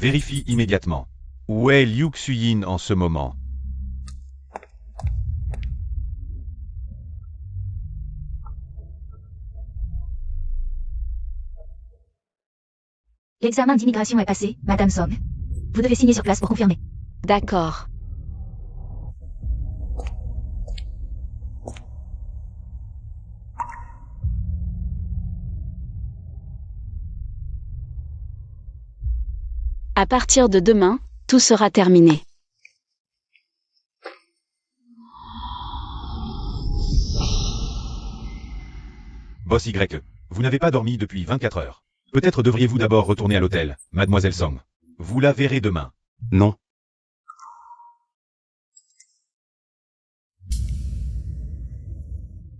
Vérifie immédiatement. Où est Liu Xuyin en ce moment? L'examen d'immigration est passé, Madame Song. Vous devez signer sur place pour confirmer. D'accord. À partir de demain, tout sera terminé. Boss Y. Vous n'avez pas dormi depuis 24 heures. Peut-être devriez-vous d'abord retourner à l'hôtel, Mademoiselle Song. Vous la verrez demain. Non.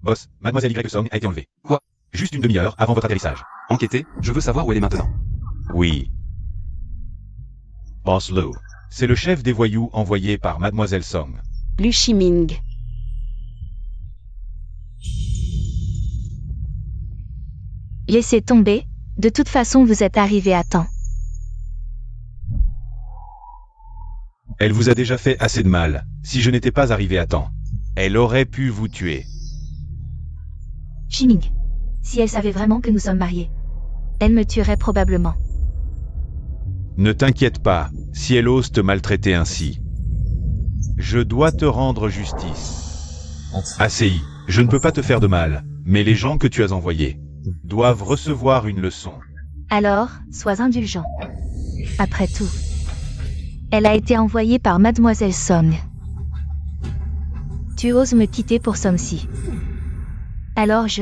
Boss, Mademoiselle Y Song a été enlevée. Quoi? Juste une demi-heure avant votre atterrissage. Enquêtez, je veux savoir où elle est maintenant. Oui. Boss Lu. C'est le chef des voyous envoyé par Mademoiselle Song. Lu Shiming. Laissez tomber, de toute façon vous êtes arrivé à temps. Elle vous a déjà fait assez de mal. Si je n'étais pas arrivé à temps, elle aurait pu vous tuer. Shiming. Si elle savait vraiment que nous sommes mariés, elle me tuerait probablement. Ne t'inquiète pas, si elle ose te maltraiter ainsi. Je dois te rendre justice. ACI, je ne peux pas te faire de mal, mais les gens que tu as envoyés doivent recevoir une leçon. Alors, sois indulgent. Après tout, elle a été envoyée par Mademoiselle Song. Tu oses me quitter pour Song-si. Alors je...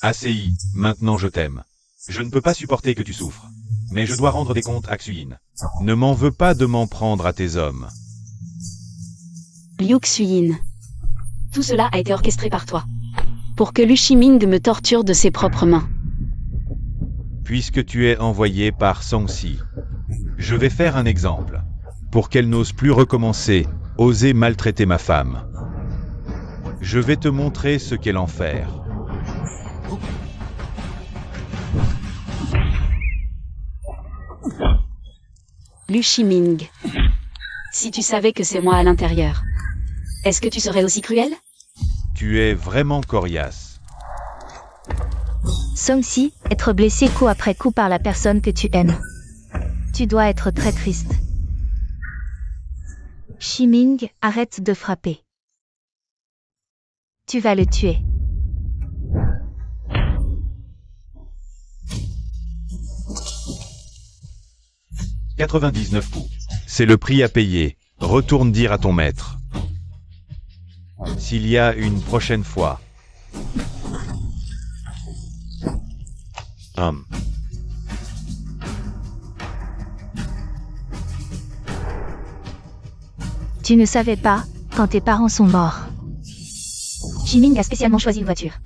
ACI, maintenant je t'aime. Je ne peux pas supporter que tu souffres. Mais je dois rendre des comptes à Xuyin. Ne m'en veux pas de m'en prendre à tes hommes. Liu Xuyin. Tout cela a été orchestré par toi. Pour que Lu Shiming me torture de ses propres mains. Puisque tu es envoyé par Song-si, je vais faire un exemple. Pour qu'elle n'ose plus recommencer, oser maltraiter ma femme. Je vais te montrer ce qu'est l'enfer. Lu Shiming. Si tu savais que c'est moi à l'intérieur, est-ce que tu serais aussi cruel? Tu es vraiment coriace. Song-si, être blessé coup après coup par la personne que tu aimes. Tu dois être très triste. Shiming, arrête de frapper. Tu vas le tuer. « 99 coups. C'est le prix à payer. Retourne dire à ton maître. S'il y a une prochaine fois. » Tu ne savais pas, quand tes parents sont morts. Shiming a spécialement choisi une voiture.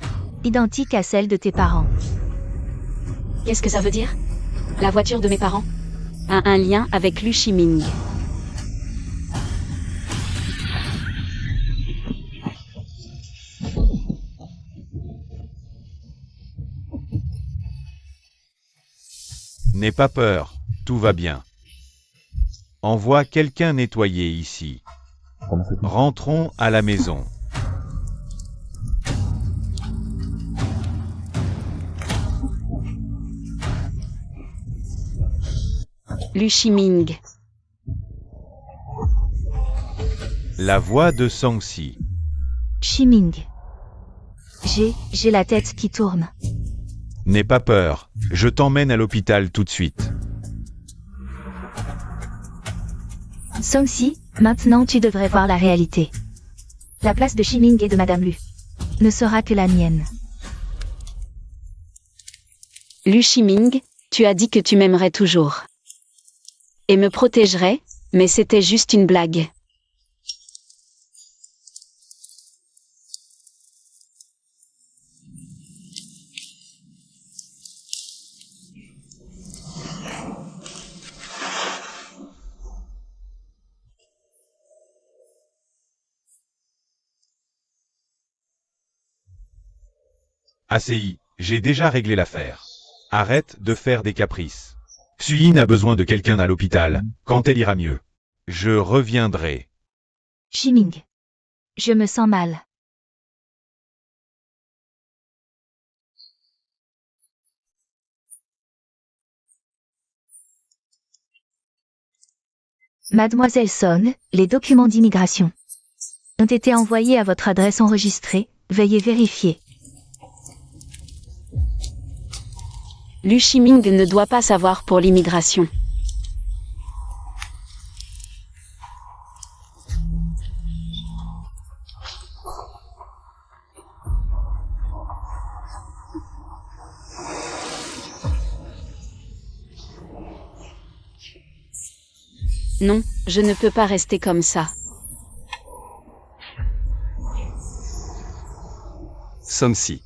Identique à celle de tes parents. Qu'est-ce que ça veut dire? La voiture de mes parents a un lien avec Lu Shiming. N'aie pas peur, tout va bien. Envoie quelqu'un nettoyer ici. Rentrons à la maison. Lu Shiming. La voix de Song-si. Shiming. J'ai la tête qui tourne. N'aie pas peur, je t'emmène à l'hôpital tout de suite. Song-si, maintenant tu devrais voir la réalité. La place de Shiming et de Madame Lu ne sera que la mienne. Lu Shiming, tu as dit que tu m'aimerais toujours. Et me protégerais, mais c'était juste une blague. ACI, J'ai déjà réglé l'affaire. Arrête de faire des caprices. Suyin a besoin de quelqu'un à l'hôpital, quand elle ira mieux. Je reviendrai. Ximing. Je me sens mal. Mademoiselle Song, les documents d'immigration ont été envoyés à votre adresse enregistrée, veuillez vérifier. Lu Shiming ne doit pas savoir pour l'immigration. Non, je ne peux pas rester comme ça. Somsi.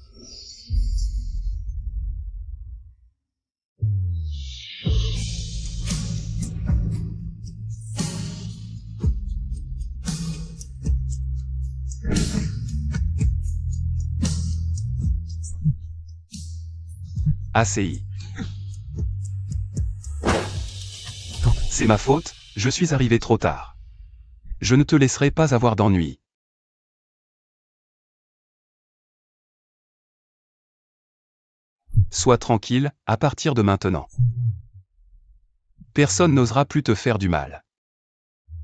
ACI. C'est ma faute, je suis arrivé trop tard. Je ne te laisserai pas avoir d'ennui. Sois tranquille, à partir de maintenant. Personne n'osera plus te faire du mal.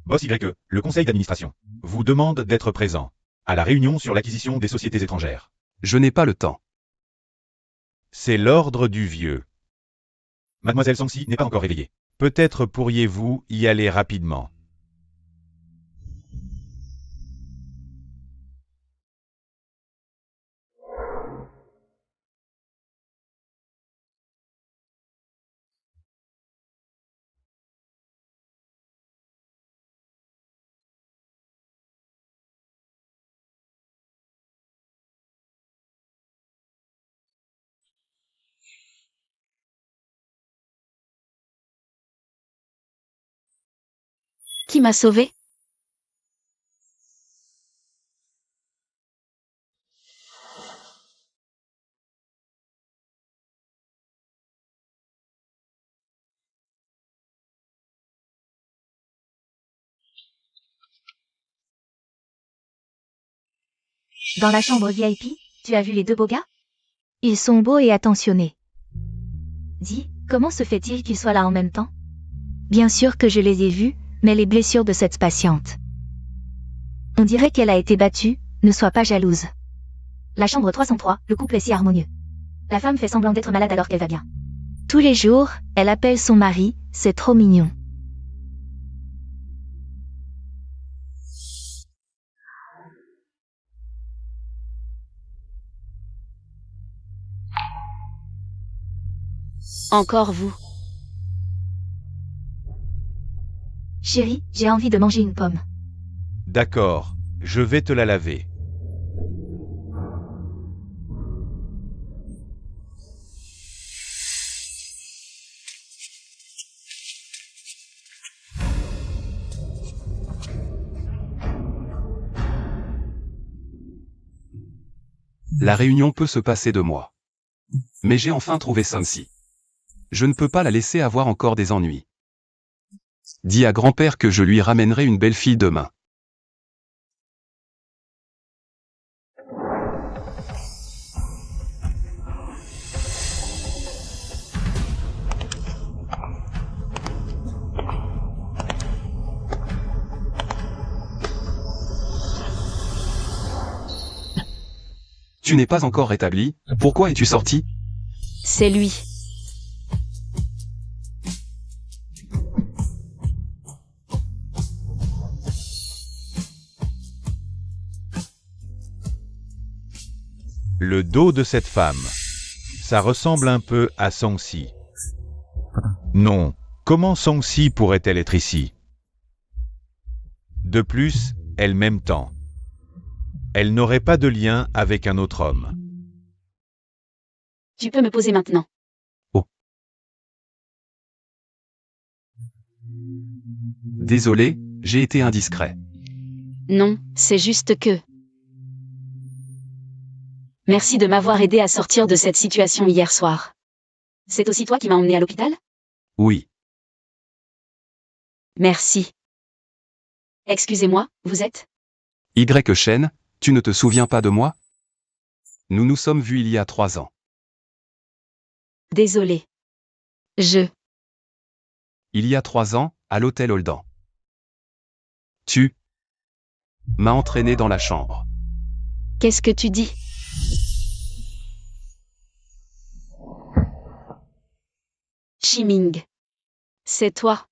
Boss YE, le conseil d'administration, vous demande d'être présent à la réunion sur l'acquisition des sociétés étrangères. Je n'ai pas le temps. C'est l'ordre du vieux. Mademoiselle Songsi n'est pas encore réveillée. Peut-être pourriez-vous y aller rapidement. Qui m'a sauvé? Dans la chambre VIP, tu as vu les deux beaux gars? Ils sont beaux et attentionnés. Dis, comment se fait-il qu'ils soient là en même temps? Bien sûr que je les ai vus, mais les blessures de cette patiente. On dirait qu'elle a été battue, ne sois pas jalouse. La chambre 303, le couple est si harmonieux. La femme fait semblant d'être malade alors qu'elle va bien. Tous les jours, elle appelle son mari, c'est trop mignon. Encore vous. Chérie, j'ai envie de manger une pomme. D'accord, je vais te la laver. La réunion peut se passer de moi. Mais j'ai enfin trouvé Somsi. Je ne peux pas la laisser avoir encore des ennuis. Dis à grand-père que je lui ramènerai une belle fille demain. Tu n'es pas encore rétabli, pourquoi es-tu sorti? C'est lui. Le dos de cette femme. Ça ressemble un peu à Songsi. Non, comment Songsi pourrait-elle être ici? De plus, elle m'aime tant. Elle n'aurait pas de lien avec un autre homme. Tu peux me poser maintenant. Désolé, j'ai été indiscret. Non, c'est juste que... Merci de m'avoir aidé à sortir de cette situation hier soir. C'est aussi toi qui m'as emmené à l'hôpital? Oui. Merci. Excusez-moi, vous êtes? Y. Shen, tu ne te souviens pas de moi? Nous nous sommes vus il y a 3 ans. Désolé. Il y a 3 ans, à l'hôtel Holdan. Tu m'as entraîné dans la chambre. Qu'est-ce que tu dis? Shiming. C'est toi.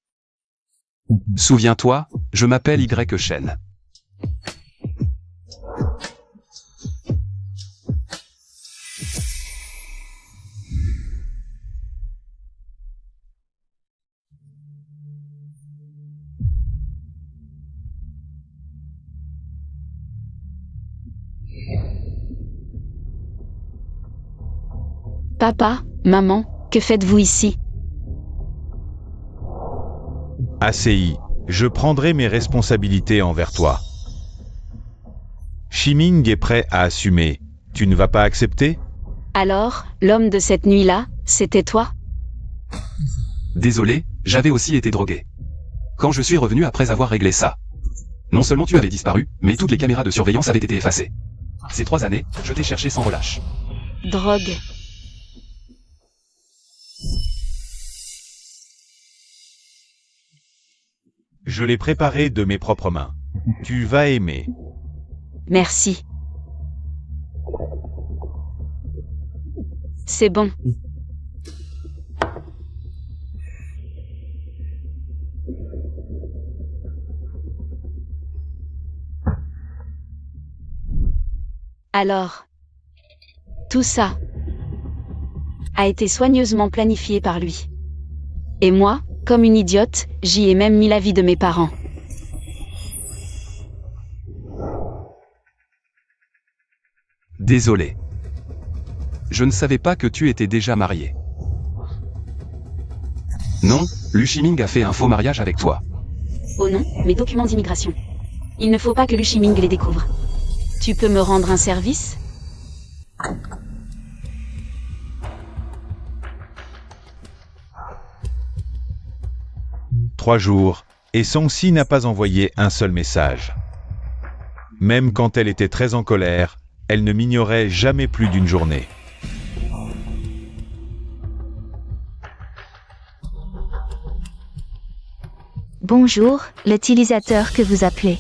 Souviens-toi, je m'appelle Y. Shen. Papa, maman, que faites-vous ici? ACI, je prendrai mes responsabilités envers toi. Shiming est prêt à assumer. Tu ne vas pas accepter? Alors, l'homme de cette nuit-là, c'était toi? Désolé, j'avais aussi été drogué. Quand je suis revenu après avoir réglé ça, non seulement tu avais disparu, mais toutes les caméras de surveillance avaient été effacées. Ces 3 années, je t'ai cherché sans relâche. Drogue. Je l'ai préparé de mes propres mains. Tu vas aimer. Merci. C'est bon. Alors, tout ça a été soigneusement planifié par lui. Et moi, comme une idiote, j'y ai même mis la vie de mes parents. Désolé. Je ne savais pas que tu étais déjà marié. Non, Lu Shiming a fait un faux mariage avec toi. Oh non, mes documents d'immigration. Il ne faut pas que Lu Shiming les découvre. Tu peux me rendre un service? « 3 jours, et Song-si n'a pas envoyé un seul message. Même quand elle était très en colère, elle ne m'ignorait jamais plus d'une journée. Bonjour, l'utilisateur que vous appelez.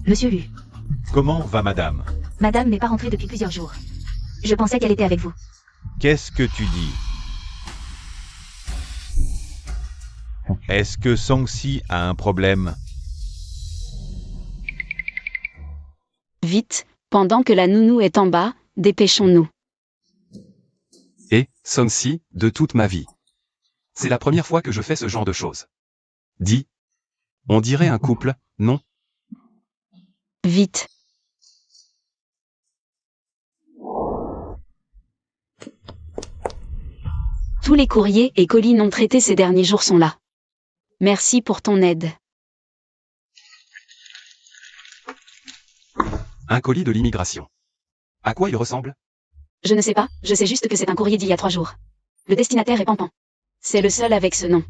Monsieur Lu. Comment va madame? Madame n'est pas rentrée depuis plusieurs jours. Je pensais qu'elle était avec vous. Qu'est-ce que tu dis? Est-ce que Song-si a un problème? Vite, pendant que la nounou est en bas, dépêchons-nous. Et, Song-si, de toute ma vie. C'est la première fois que je fais ce genre de choses. Dis. On dirait un couple, non? Vite. Tous les courriers et colis non traités ces derniers jours sont là. Merci pour ton aide. Un colis de l'immigration. À quoi il ressemble? Je ne sais pas, je sais juste que c'est un courrier d'il y a 3 jours. Le destinataire est Pampan. C'est le seul avec ce nom.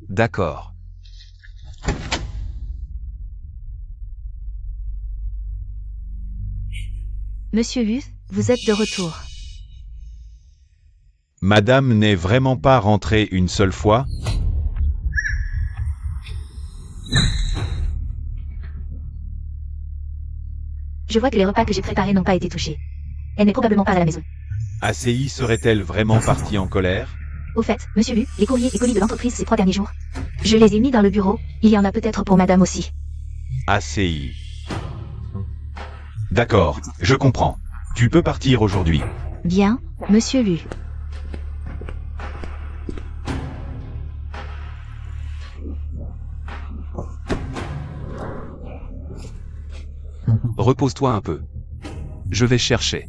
D'accord. Monsieur Lu, vous êtes de retour. Madame n'est vraiment pas rentrée une seule fois? Je vois que les repas que j'ai préparés n'ont pas été touchés. Elle n'est probablement pas à la maison. ACI serait-elle vraiment partie en colère? Au fait, monsieur Lu, les courriers et colis de l'entreprise ces 3 derniers jours. Je les ai mis dans le bureau, il y en a peut-être pour madame aussi. ACI. D'accord, je comprends. Tu peux partir aujourd'hui. Bien, monsieur Lu. Repose-toi un peu. Je vais chercher.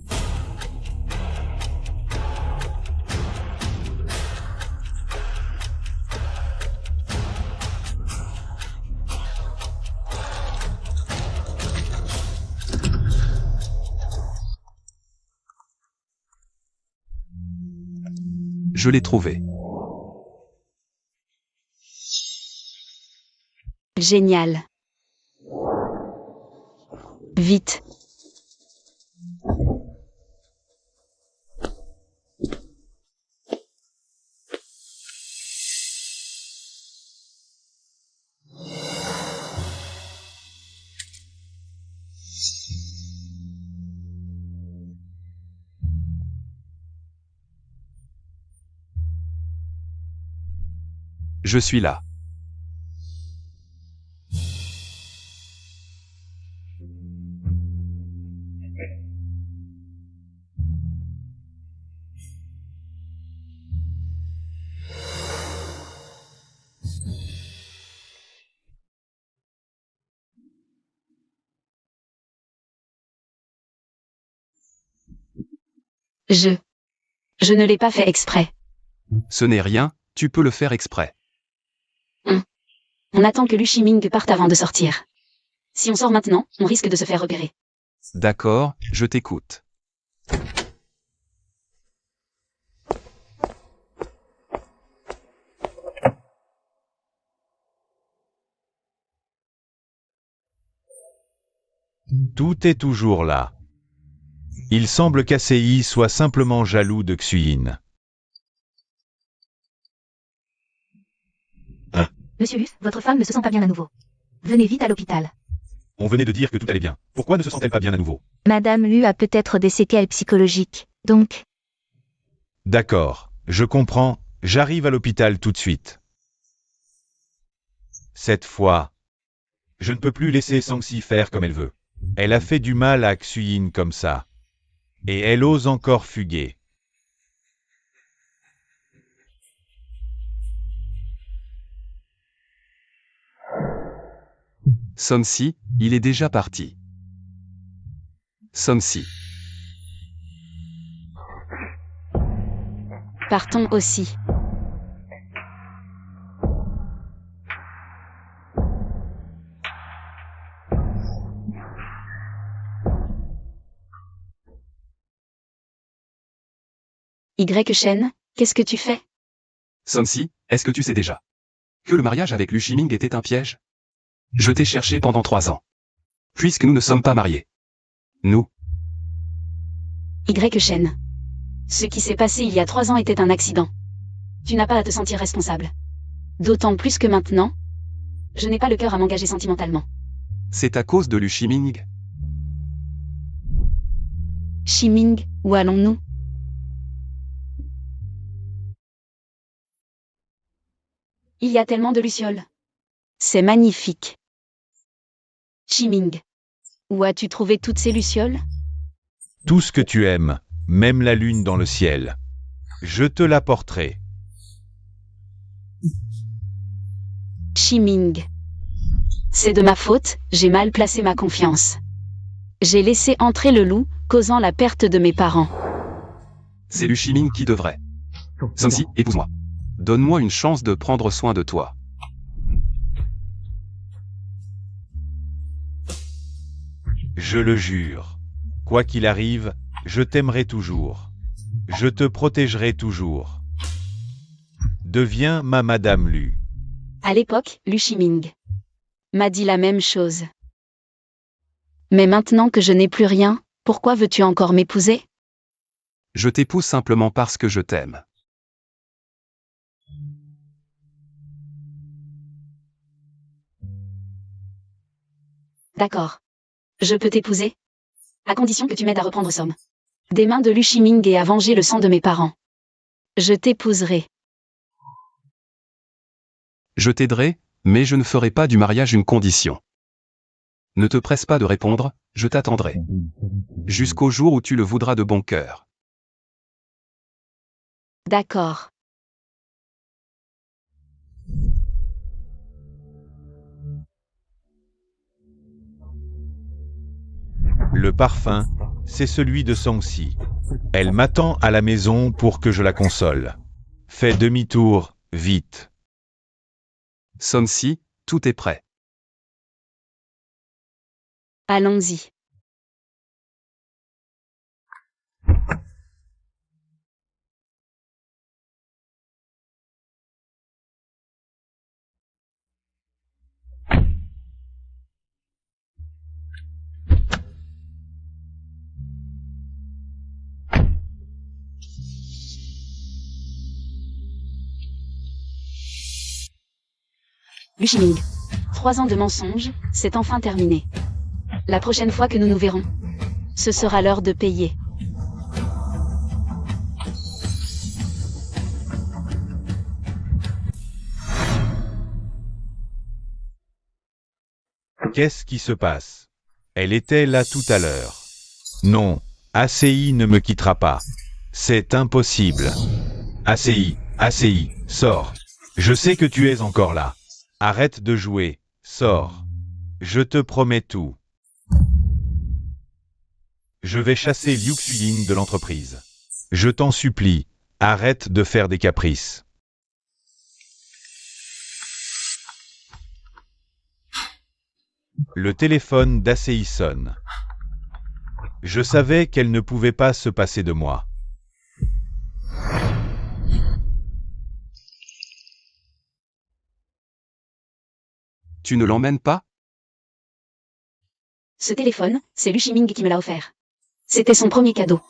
Je l'ai trouvé. Génial. Vite. Je suis là. Je ne l'ai pas fait exprès. Ce n'est rien, tu peux le faire exprès. On attend que Lu Shiming parte avant de sortir. Si on sort maintenant, on risque de se faire repérer. D'accord, je t'écoute. Tout est toujours là. Il semble qu'Asei soit simplement jaloux de Xuyin. Monsieur Luce, votre femme ne se sent pas bien à nouveau. Venez vite à l'hôpital. On venait de dire que tout allait bien. Pourquoi ne se sent-elle pas bien à nouveau? Madame Lu a peut-être des séquelles psychologiques, donc... D'accord, je comprends, j'arrive à l'hôpital tout de suite. Cette fois, je ne peux plus laisser Sangsi faire comme elle veut. Elle a fait du mal à Xuyin comme ça. Et elle ose encore fuguer. Somsi, il est déjà parti. Somsi. Partons aussi. Y Shen, qu'est-ce que tu fais? Somsi, est-ce que tu sais déjà que le mariage avec Lu Shiming était un piège? Je t'ai cherché pendant 3 ans. Puisque nous ne sommes pas mariés. Nous. Y Shen. Ce qui s'est passé il y a 3 ans était un accident. Tu n'as pas à te sentir responsable. D'autant plus que maintenant, je n'ai pas le cœur à m'engager sentimentalement. C'est à cause de Lu Shiming? Shiming, où allons-nous? Il y a tellement de lucioles. C'est magnifique. Shiming. Où as-tu trouvé toutes ces lucioles? Tout ce que tu aimes, même la lune dans le ciel. Je te l'apporterai. Shiming. C'est de ma faute, j'ai mal placé ma confiance. J'ai laissé entrer le loup, causant la perte de mes parents. C'est Lu Shiming qui devrait. Somsi, épouse-moi. Donne-moi une chance de prendre soin de toi. Je le jure. Quoi qu'il arrive, je t'aimerai toujours. Je te protégerai toujours. Deviens ma Madame Lu. À l'époque, Lu Shiming m'a dit la même chose. Mais maintenant que je n'ai plus rien, pourquoi veux-tu encore m'épouser? Je t'épouse simplement parce que je t'aime. D'accord. Je peux t'épouser? À condition que tu m'aides à reprendre Somme des mains de Lu Shiming et à venger le sang de mes parents. Je t'épouserai. Je t'aiderai, mais je ne ferai pas du mariage une condition. Ne te presse pas de répondre, je t'attendrai. Jusqu'au jour où tu le voudras de bon cœur. D'accord. Le parfum, c'est celui de Sangsi. Elle m'attend à la maison pour que je la console. Fais demi-tour, vite. Somsi, tout est prêt. Allons-y. Lu Shiming. 3 ans de mensonges, c'est enfin terminé. La prochaine fois que nous nous verrons, ce sera l'heure de payer. Qu'est-ce qui se passe? Elle était là tout à l'heure. Non, ACI ne me quittera pas. C'est impossible. ACI, sors. Je sais que tu es encore là. Arrête de jouer, sors. Je te promets tout. Je vais chasser Liu Xuyin de l'entreprise. Je t'en supplie, arrête de faire des caprices. Le téléphone d'ACI sonne. Je savais qu'elle ne pouvait pas se passer de moi. Tu ne l'emmènes pas? Ce téléphone, c'est Lu Shiming qui me l'a offert. C'était son premier cadeau.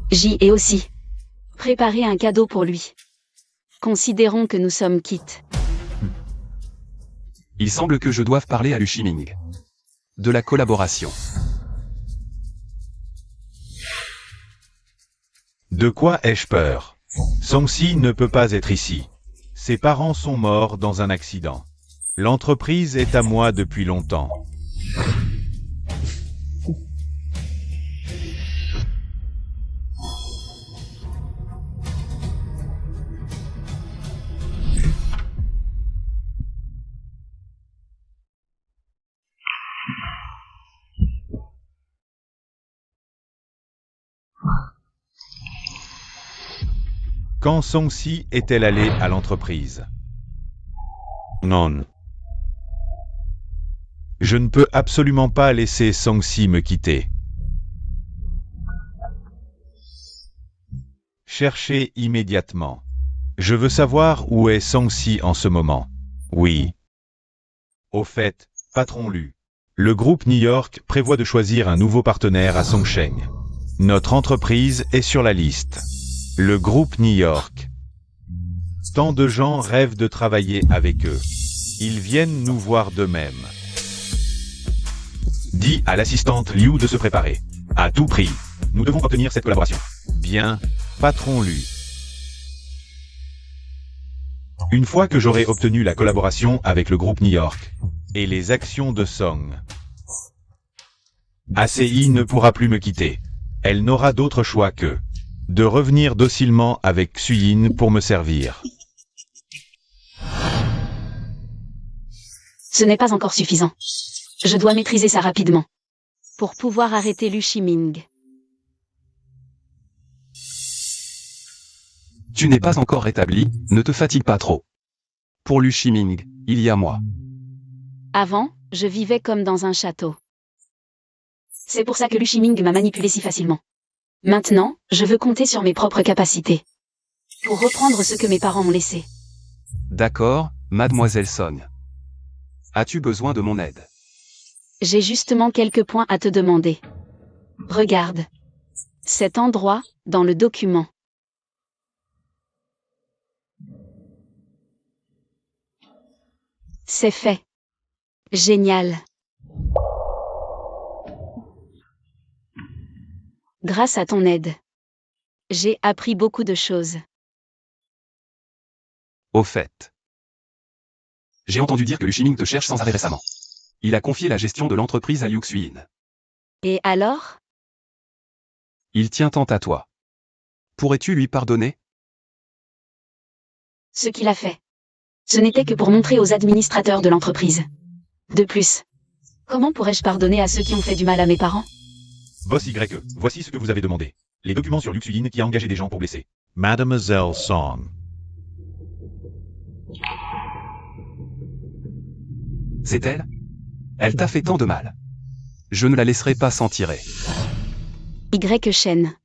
J'y ai aussi préparé un cadeau pour lui. Considérons que nous sommes quittes. Il semble que je doive parler à Lu Shiming. De la collaboration. De quoi ai-je peur? Song-si ne peut pas être ici. Ses parents sont morts dans un accident. L'entreprise est à moi depuis longtemps. Quand Song-si est-elle allée à l'entreprise? Non. Je ne peux absolument pas laisser Song-si me quitter. Cherchez immédiatement. Je veux savoir où est Song-si en ce moment. Oui. Au fait, patron Lu, le groupe New York prévoit de choisir un nouveau partenaire à Songsheng. Notre entreprise est sur la liste. Le groupe New York. Tant de gens rêvent de travailler avec eux. Ils viennent nous voir d'eux-mêmes. Dis à l'assistante Liu de se préparer. À tout prix. Nous devons obtenir cette collaboration. Bien, patron Lu. Une fois que j'aurai obtenu la collaboration avec le groupe New York et les actions de Song, ACI ne pourra plus me quitter. Elle n'aura d'autre choix que de revenir docilement avec Xuyin pour me servir. Ce n'est pas encore suffisant. Je dois maîtriser ça rapidement. Pour pouvoir arrêter Lu Shiming. Tu n'es pas encore rétabli, ne te fatigue pas trop. Pour Lu Shiming, il y a moi. Avant, je vivais comme dans un château. C'est pour ça que Lu Shiming m'a manipulé si facilement. Maintenant, je veux compter sur mes propres capacités. Pour reprendre ce que mes parents m'ont laissé. D'accord, mademoiselle Song. As-tu besoin de mon aide? J'ai justement quelques points à te demander. Regarde. Cet endroit, dans le document. C'est fait. Génial. Grâce à ton aide, j'ai appris beaucoup de choses. Au fait. J'ai entendu dire que Lu Shiming te cherche sans arrêt récemment. Il a confié la gestion de l'entreprise à Liu Xuyin. Et alors? Il tient tant à toi. Pourrais-tu lui pardonner? Ce qu'il a fait. Ce n'était que pour montrer aux administrateurs de l'entreprise. De plus, comment pourrais-je pardonner à ceux qui ont fait du mal à mes parents? Boss Y, voici ce que vous avez demandé. Les documents sur Liu Xuyin qui a engagé des gens pour blesser Mademoiselle Song. C'est elle? Elle t'a fait tant de mal. Je ne la laisserai pas s'en tirer. Y Shen.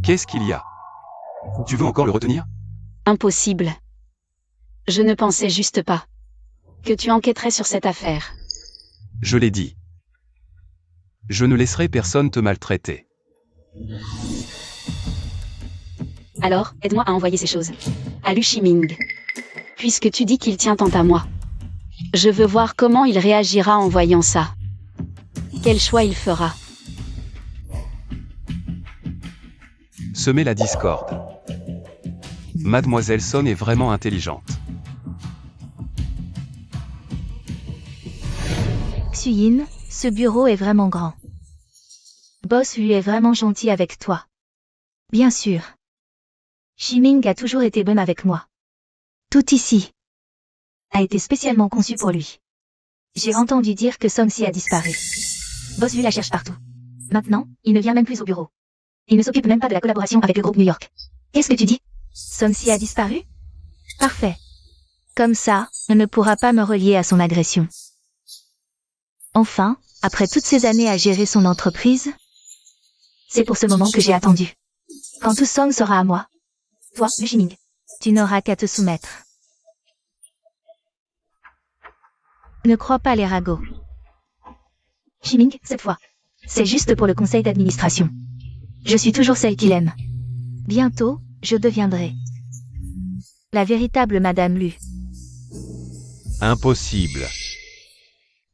Qu'est-ce qu'il y a? Tu veux encore le retenir? Impossible. Je ne pensais juste pas que tu enquêterais sur cette affaire. Je l'ai dit. Je ne laisserai personne te maltraiter. Alors, aide-moi à envoyer ces choses à Lu Shiming. puisque tu dis qu'il tient tant à moi. Je veux voir comment il réagira en voyant ça. Quel choix il fera. Semer la discorde. Mademoiselle Son est vraiment intelligente. Xuyin, ce bureau est vraiment grand. Boss lui est vraiment gentil avec toi. Bien sûr. Shiming a toujours été bonne avec moi. Tout ici a été spécialement conçu pour lui. J'ai entendu dire que Song-si a disparu. Boss lui la cherche partout. Maintenant, il ne vient même plus au bureau. Il ne s'occupe même pas de la collaboration avec le groupe New York. Qu'est-ce que tu dis? Song-si a disparu? Parfait. Comme ça, on ne pourra pas me relier à son agression. Enfin, après toutes ces années à gérer son entreprise, c'est pour ce moment que j'ai attendu. Quand tout Song sera à moi, toi, le Shiming, tu n'auras qu'à te soumettre. Ne crois pas les ragots. Shiming, cette fois, c'est juste pour le conseil d'administration. Je suis toujours celle qu'il aime. Bientôt, je deviendrai la véritable Madame Lu. Impossible.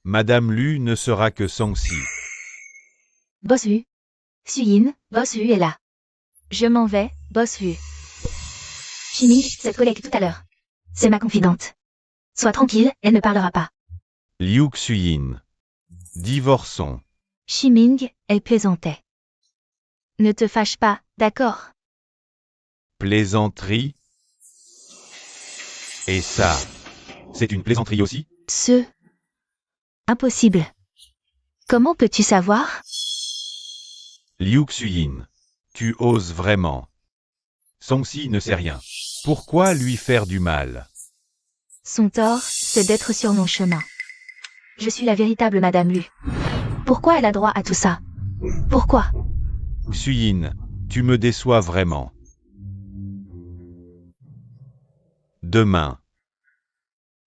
Madame Lu ne sera que Song-si. Boss Lu. Xuyin, Boss Lu est là. Je m'en vais, Boss Lu. Shiming, cette collègue tout à l'heure. C'est ma confidente. Sois tranquille, elle ne parlera pas. Liu Xuyin. Divorçons. Shiming, elle plaisantait. Ne te fâche pas, d'accord? Plaisanterie. Et ça, c'est une plaisanterie aussi? Impossible. Comment peux-tu savoir? Liu Xuyin. Tu oses vraiment. Song-si ne sait rien. Pourquoi lui faire du mal? Son tort, c'est d'être sur mon chemin. Je suis la véritable Madame Lu. Pourquoi elle a droit à tout ça? Pourquoi? Xuyin, tu me déçois vraiment. Demain.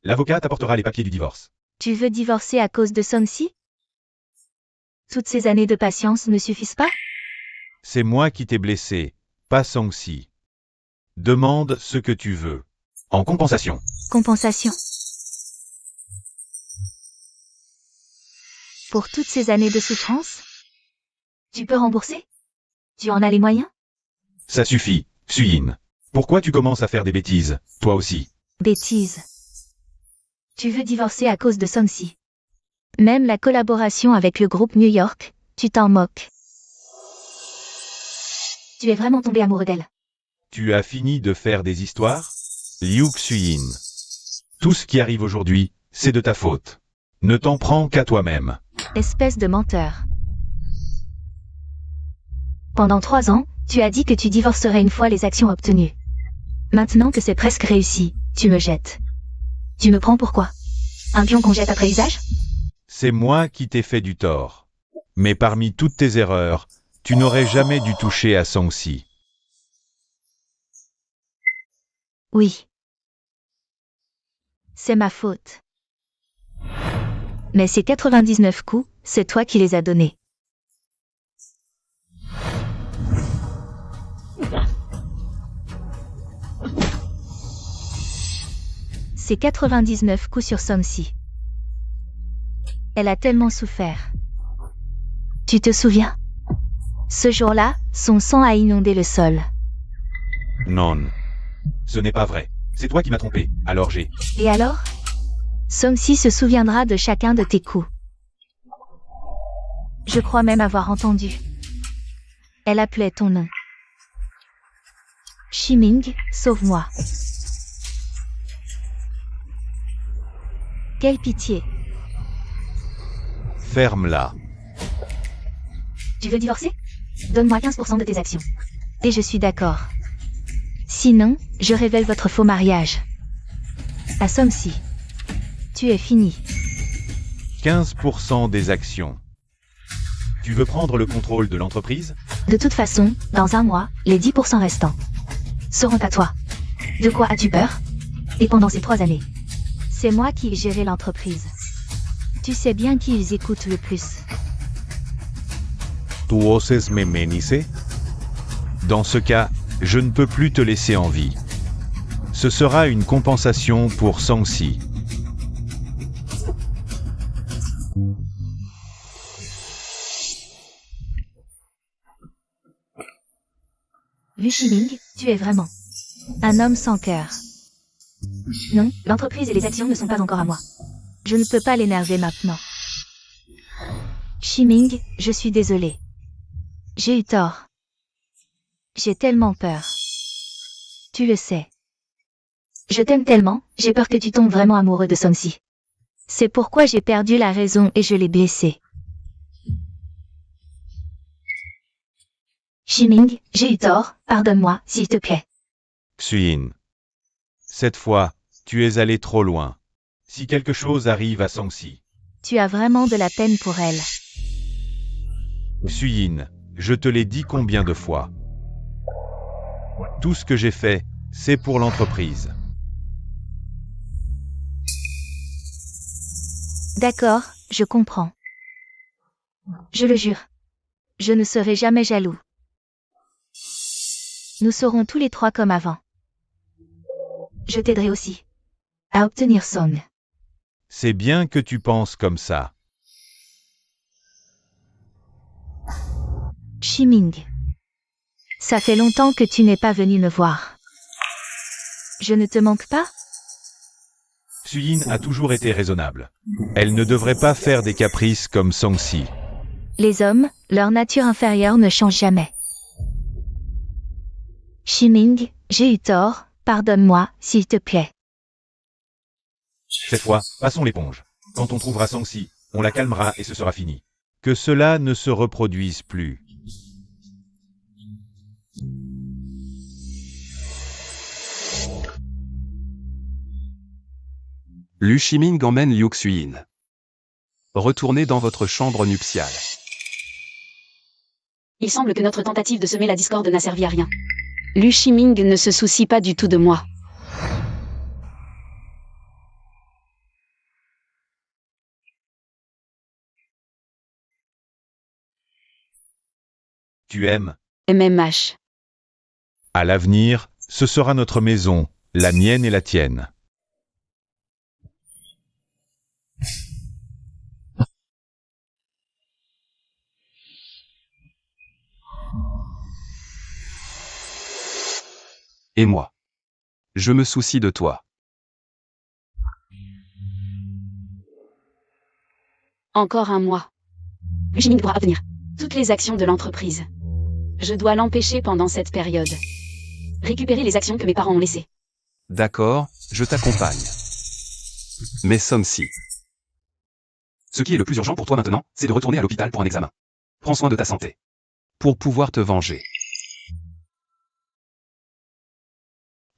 L'avocat t'apportera les papiers du divorce. Tu veux divorcer à cause de Song-si? Toutes ces années de patience ne suffisent pas? C'est moi qui t'ai blessé, pas Song-si. Demande ce que tu veux. En compensation. Compensation. Pour toutes ces années de souffrance? Tu peux rembourser? Tu en as les moyens? Ça suffit, Xuyin. Pourquoi tu commences à faire des bêtises, toi aussi? Bêtise. Tu veux divorcer à cause de Song-si. Même la collaboration avec le groupe New York, tu t'en moques. Tu es vraiment tombé amoureux d'elle. Tu as fini de faire des histoires? Liu Xuyin. Tout ce qui arrive aujourd'hui, c'est de ta faute. Ne t'en prends qu'à toi-même. Espèce de menteur. Pendant 3 ans, tu as dit que tu divorcerais une fois les actions obtenues. Maintenant que c'est presque réussi, tu me jettes. Tu me prends pour quoi? Un pion qu'on jette après usage? C'est moi qui t'ai fait du tort. Mais parmi toutes tes erreurs, tu n'aurais jamais dû toucher à Song-si. Oui. C'est ma faute. Mais ces 99 coups, c'est toi qui les as donnés. Ces 99 coups sur Song-si. Elle a tellement souffert. Tu te souviens? Ce jour-là, son sang a inondé le sol. Non. Ce n'est pas vrai. C'est toi qui m'as trompé, alors j'ai... Et alors? Song-si se souviendra de chacun de tes coups. Je crois même avoir entendu. Elle appelait ton nom. Shiming, sauve-moi. Quelle pitié. Ferme-la. Tu veux divorcer? Donne-moi 15% de tes actions. Et je suis d'accord. Sinon, je révèle votre faux mariage. À Song-si. Tu es fini. 15% des actions. Tu veux prendre le contrôle de l'entreprise? De toute façon, dans 1 mois, les 10% restants seront à toi. De quoi as-tu peur? Et pendant ces 3 années, c'est moi qui ai géré l'entreprise. Tu sais bien qui ils écoutent le plus. Tu oses me méniser? Dans ce cas, je ne peux plus te laisser en vie. Ce sera une compensation pour Sangsi. Lu Shiming, tu es vraiment un homme sans cœur. Non, l'entreprise et les actions ne sont pas encore à moi. Je ne peux pas l'énerver maintenant. Shiming, je suis désolée. J'ai eu tort. J'ai tellement peur. Tu le sais. Je t'aime tellement, j'ai peur que tu tombes vraiment amoureux de Sangsi. C'est pourquoi j'ai perdu la raison et je l'ai blessé. Shiming, j'ai eu tort, pardonne-moi, s'il te plaît. Xuyin. Cette fois, tu es allé trop loin. Si quelque chose arrive à Sangsi. Tu as vraiment de la peine pour elle. Xuyin, je te l'ai dit combien de fois. Tout ce que j'ai fait, c'est pour l'entreprise. D'accord, je comprends. Je le jure. Je ne serai jamais jaloux. Nous serons tous les trois comme avant. Je t'aiderai aussi à obtenir Song. C'est bien que tu penses comme ça. Shiming. Ça fait longtemps que tu n'es pas venu me voir. Je ne te manque pas? Xuyin a toujours été raisonnable. Elle ne devrait pas faire des caprices comme Sangsi. Les hommes, leur nature inférieure ne change jamais. Shiming, j'ai eu tort, pardonne-moi, s'il te plaît. Cette fois, passons l'éponge. Quand on trouvera Sangsi, on la calmera et ce sera fini. Que cela ne se reproduise plus. Lu Shiming emmène Liu Xuyin. Retournez dans votre chambre nuptiale. Il semble que notre tentative de semer la discorde n'a servi à rien. Lu Shiming ne se soucie pas du tout de moi. Tu aimes? MMH. À l'avenir, ce sera notre maison, la mienne et la tienne. Et moi. Je me soucie de toi. Encore un mois. Lu Shiming doit obtenir toutes les actions de l'entreprise. Je dois l'empêcher pendant cette période. Récupérer les actions que mes parents ont laissées. D'accord, je t'accompagne. Mais Sangsi. Ce qui est le plus urgent pour toi maintenant, c'est de retourner à l'hôpital pour un examen. Prends soin de ta santé. Pour pouvoir te venger.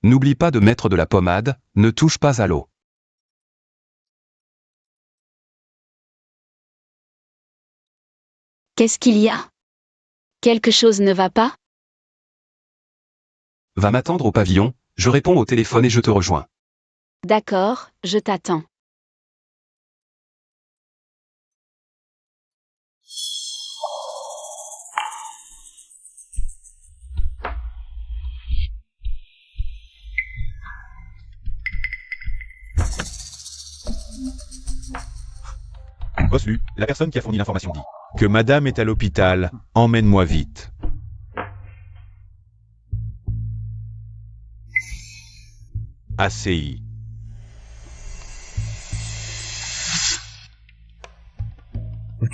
N'oublie pas de mettre de la pommade, ne touche pas à l'eau. Qu'est-ce qu'il y a? Quelque chose ne va pas? Va m'attendre au pavillon, je réponds au téléphone et je te rejoins. D'accord, je t'attends. Boss Lu, la personne qui a fourni l'information dit que madame est à l'hôpital, emmène-moi vite. ACI.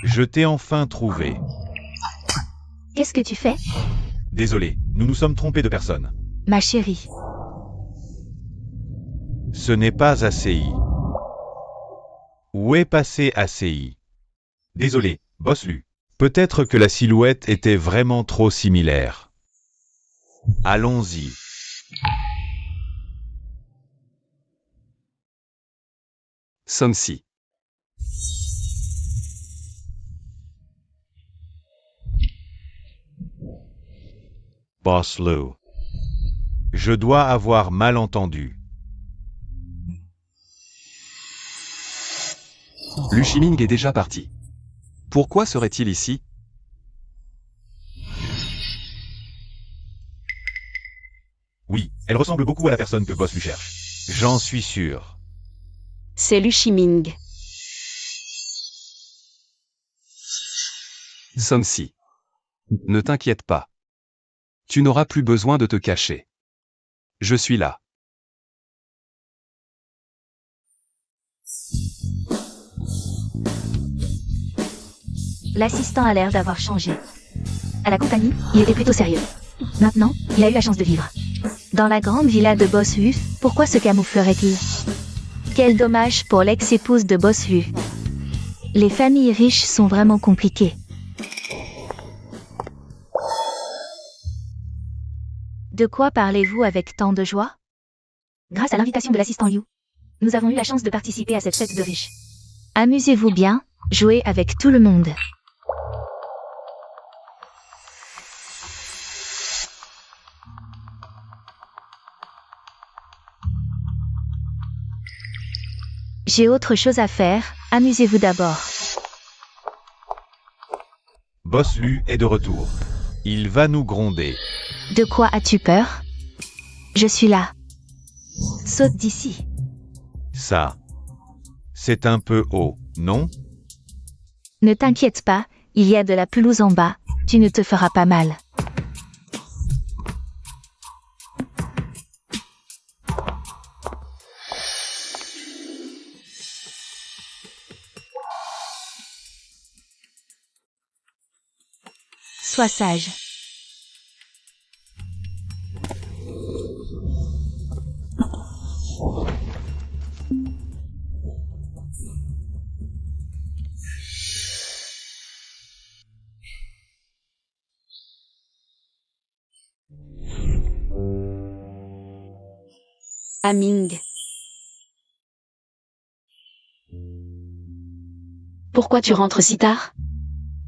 Je t'ai enfin trouvé. Qu'est-ce que tu fais? Désolé, nous nous sommes trompés de personne. Ma chérie. Ce n'est pas ACI. Où est passé ACI? Désolé, Boss Lu. Peut-être que la silhouette était vraiment trop similaire. Allons-y. Sangsi. Boss Lu. Je dois avoir mal entendu. Lu Shiming est déjà parti. Pourquoi serait-il ici? Oui, elle ressemble beaucoup à la personne que Boss lui cherche. J'en suis sûr. C'est Lu Shiming. Somsi. Ne t'inquiète pas. Tu n'auras plus besoin de te cacher. Je suis là. L'assistant a l'air d'avoir changé. À la compagnie, il était plutôt sérieux. Maintenant, il a eu la chance de vivre. Dans la grande villa de Boss Hu, pourquoi se camouflerait-il? Quel dommage pour l'ex-épouse de Boss Hu. Les familles riches sont vraiment compliquées. De quoi parlez-vous avec tant de joie? Grâce à l'invitation de l'assistant Yu, nous avons eu la chance de participer à cette fête de riches. Amusez-vous bien, jouez avec tout le monde. J'ai autre chose à faire, amusez-vous d'abord. Boss Lu est de retour. Il va nous gronder. De quoi as-tu peur? Je suis là. Saute d'ici. Ça. C'est un peu haut, non? Ne t'inquiète pas, il y a de la pelouse en bas, tu ne te feras pas mal. Sois sage. Aming. Pourquoi tu rentres si tard?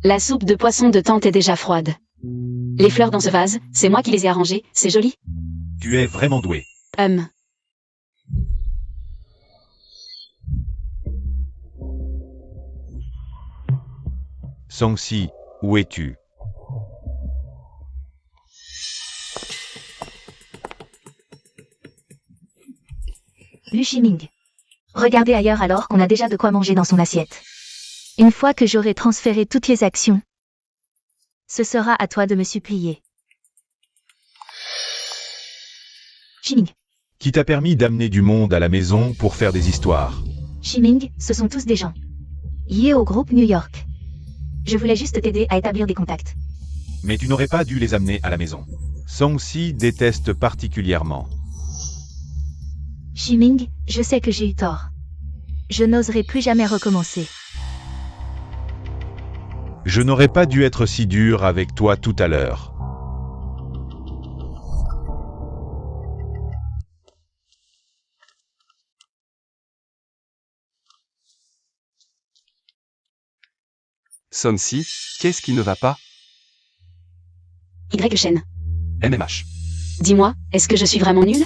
La soupe de poisson de tante est déjà froide. Les fleurs dans ce vase, c'est moi qui les ai arrangées, c'est joli. Tu es vraiment doué. Sangsi, où es-tu? Lu Shiming. Regardez ailleurs alors qu'on a déjà de quoi manger dans son assiette. Une fois que j'aurai transféré toutes les actions, ce sera à toi de me supplier. Shiming. Qui t'a permis d'amener du monde à la maison pour faire des histoires? Shiming, ce sont tous des gens liés au groupe New York. Je voulais juste t'aider à établir des contacts. Mais tu n'aurais pas dû les amener à la maison. Sangsi déteste particulièrement. Shiming, je sais que j'ai eu tort. Je n'oserai plus jamais recommencer. Je n'aurais pas dû être si dur avec toi tout à l'heure. Somsi, qu'est-ce qui ne va pas? Y. MMH. Dis-moi, est-ce que je suis vraiment nulle?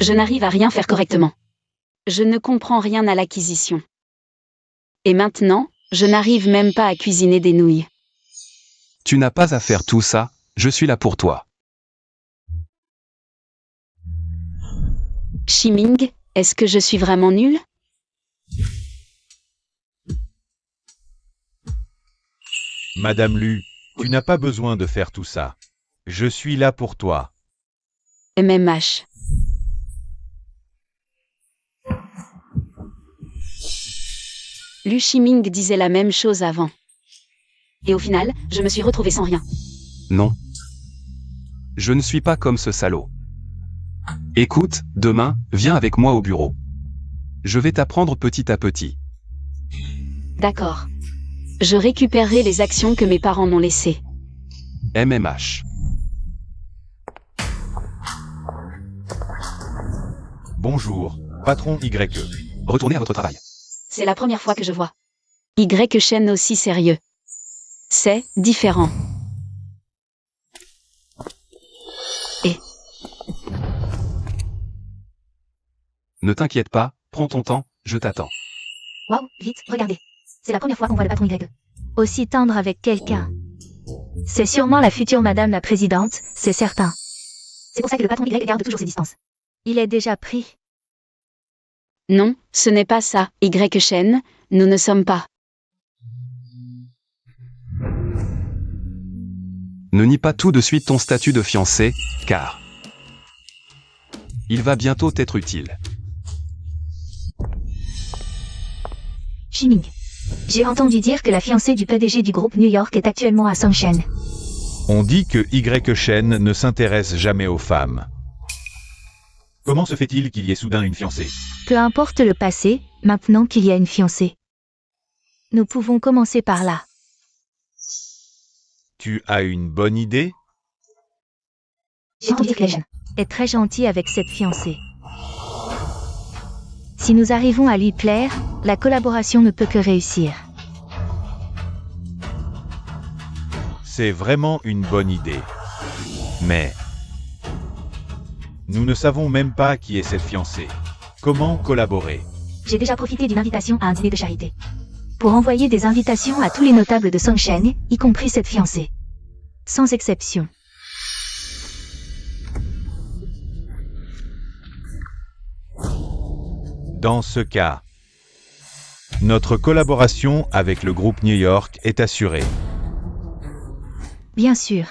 Je n'arrive à rien faire correctement. Je ne comprends rien à l'acquisition. Et maintenant, je n'arrive même pas à cuisiner des nouilles. Tu n'as pas à faire tout ça, je suis là pour toi. Shiming, est-ce que je suis vraiment nulle? Madame Lu, tu n'as pas besoin de faire tout ça. Je suis là pour toi. MMH. Lu Shiming disait la même chose avant. Et au final, je me suis retrouvée sans rien. Non. Je ne suis pas comme ce salaud. Écoute, demain, viens avec moi au bureau. Je vais t'apprendre petit à petit. D'accord. Je récupérerai les actions que mes parents m'ont laissées. MMH. Bonjour, patron YE. Retournez à votre travail. C'est la première fois que je vois Y chaîne aussi sérieux. C'est différent. Et Ne t'inquiète pas, prends ton temps, je t'attends. Waouh, vite, regardez. C'est la première fois qu'on voit le patron Y. Aussi tendre avec quelqu'un. C'est sûrement la future madame la présidente, c'est certain. C'est pour ça que le patron Y garde toujours ses distances. Il est déjà pris. Non, ce n'est pas ça, Y Shen, nous ne sommes pas. Ne nie pas tout de suite ton statut de fiancé, car il va bientôt t'être utile. Shiming. J'ai entendu dire que la fiancée du PDG du groupe New York est actuellement à Songshen. On dit que Y Shen ne s'intéresse jamais aux femmes. Comment se fait-il qu'il y ait soudain une fiancée? Peu importe le passé, maintenant qu'il y a une fiancée. Nous pouvons commencer par là. Tu as une bonne idée? J'ai entendu dire que Legend est très gentil avec cette fiancée. Si nous arrivons à lui plaire, la collaboration ne peut que réussir. C'est vraiment une bonne idée. Mais nous ne savons même pas qui est cette fiancée. Comment collaborer? J'ai déjà profité d'une invitation à un dîner de charité. Pour envoyer des invitations à tous les notables de Songshen, y compris cette fiancée. Sans exception. Dans ce cas, notre collaboration avec le groupe New York est assurée. Bien sûr.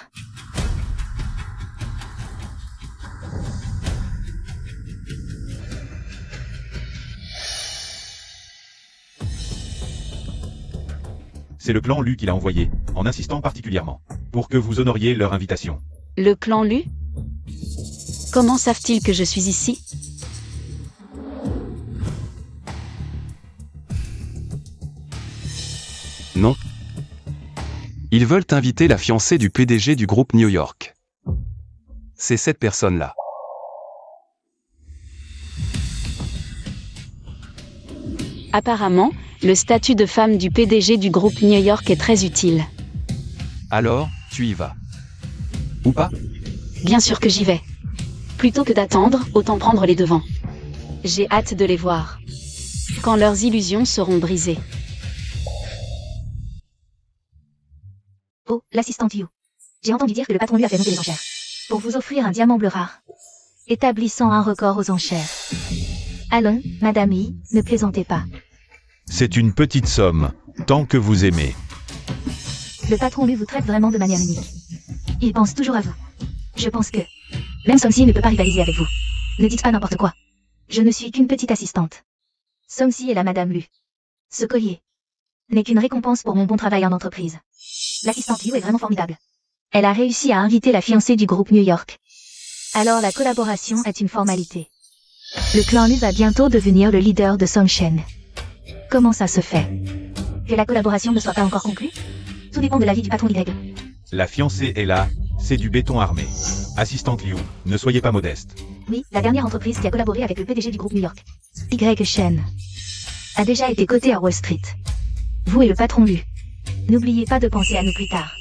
C'est le clan Lu qui l'a envoyé, en insistant particulièrement, pour que vous honoriez leur invitation. Le clan Lu? Comment savent-ils que je suis ici? Non. Ils veulent inviter la fiancée du PDG du groupe New York. C'est cette personne-là. Apparemment, le statut de femme du PDG du groupe New York est très utile. Alors, tu y vas. Ou pas? Bien sûr que j'y vais. Plutôt que d'attendre, autant prendre les devants. J'ai hâte de les voir. Quand leurs illusions seront brisées. Oh, l'assistante Yu. J'ai entendu dire que le patron lui a fait monter les enchères. Pour vous offrir un diamant bleu rare. Établissant un record aux enchères. Allons, Madame Yi, ne plaisantez pas. C'est une petite somme, tant que vous aimez. Le patron Lu vous traite vraiment de manière unique. Il pense toujours à vous. Je pense que même Somsi ne peut pas rivaliser avec vous. Ne dites pas n'importe quoi. Je ne suis qu'une petite assistante. Somsi est la Madame Lu. Ce collier n'est qu'une récompense pour mon bon travail en entreprise. L'assistante Yu est vraiment formidable. Elle a réussi à inviter la fiancée du groupe New York. Alors la collaboration est une formalité. Le clan Lu va bientôt devenir le leader de Songshen. Comment ça se fait que la collaboration ne soit pas encore conclue? Tout dépend de l'avis du patron Y. La fiancée est là, c'est du béton armé. Assistante Liu, ne soyez pas modeste. Oui, la dernière entreprise qui a collaboré avec le PDG du groupe New York, Y Shen, a déjà été cotée à Wall Street. Vous et le patron Lu, n'oubliez pas de penser à nous plus tard.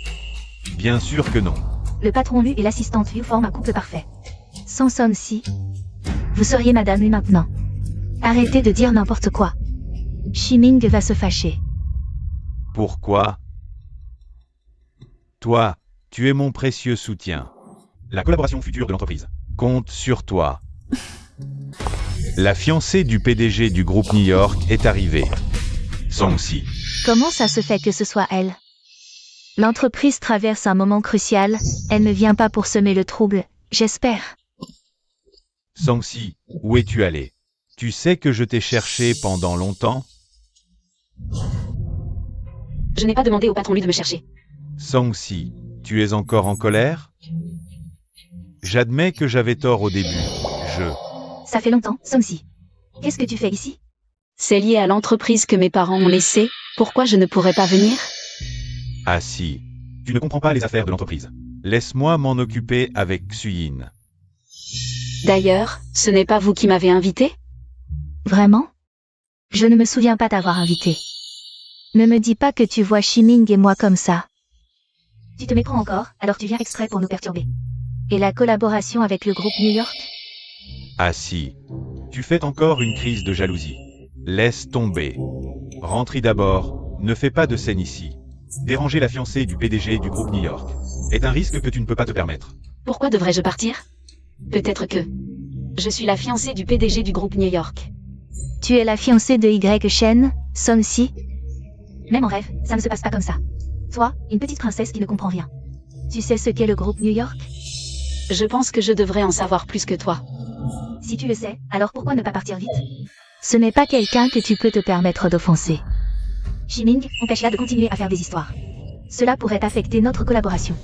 Bien sûr que non. Le patron Lu et l'assistante Liu forment un couple parfait. Sans Somsi, vous seriez Madame Lu maintenant. Arrêtez de dire n'importe quoi. Shiming va se fâcher. Pourquoi? Toi, tu es mon précieux soutien. La collaboration future de l'entreprise compte sur toi. La fiancée du PDG du groupe New York est arrivée. Songsi. Comment ça se fait que ce soit elle? L'entreprise traverse un moment crucial, elle ne vient pas pour semer le trouble, j'espère. Songsi, où es-tu allé? Tu sais que je t'ai cherché pendant longtemps? Je n'ai pas demandé au patron Lu de me chercher. Songsi, tu es encore en colère? J'admets que j'avais tort au début. Ça fait longtemps, Somsi. Qu'est-ce que tu fais ici? C'est lié à l'entreprise que mes parents ont laissée, pourquoi je ne pourrais pas venir? Ah si. Tu ne comprends pas les affaires de l'entreprise. Laisse-moi m'en occuper avec Xuyin. D'ailleurs, ce n'est pas vous qui m'avez invité? Vraiment? Je ne me souviens pas t'avoir invité. Ne me dis pas que tu vois Shiming et moi comme ça. Tu te méprends encore, alors tu viens exprès pour nous perturber. Et la collaboration avec le groupe New York? Ah si. Tu fais encore une crise de jalousie. Laisse tomber. Rentre d'abord, ne fais pas de scène ici. Déranger la fiancée du PDG du groupe New York est un risque que tu ne peux pas te permettre. Pourquoi devrais-je partir? Peut-être que... Je suis la fiancée du PDG du groupe New York. Tu es la fiancée de Y. Shen, Som-si. Même en rêve, ça ne se passe pas comme ça. Toi, une petite princesse qui ne comprend rien. Tu sais ce qu'est le groupe New York? Je pense que je devrais en savoir plus que toi. Si tu le sais, alors pourquoi ne pas partir vite? Ce n'est pas quelqu'un que tu peux te permettre d'offenser. Shiming, empêche-la de continuer à faire des histoires. Cela pourrait affecter notre collaboration.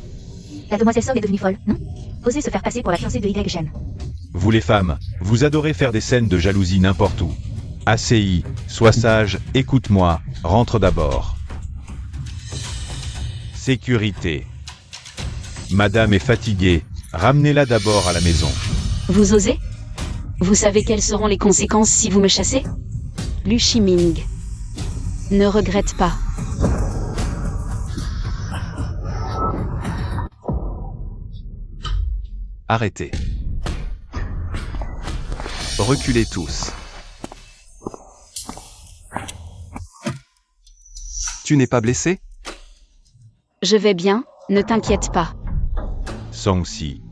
La demoiselle Song est devenue folle, non? Oser se faire passer pour la fiancée de Y. Shen. Vous les femmes, vous adorez faire des scènes de jalousie n'importe où. ACI, sois sage, écoute-moi, rentre d'abord. Sécurité. Madame est fatiguée, ramenez-la d'abord à la maison. Vous osez? Vous savez quelles seront les conséquences si vous me chassez? Lu Shiming. Ne regrette pas. Arrêtez. Reculez tous. Tu n'es pas blessé? Je vais bien, ne t'inquiète pas. Song-si.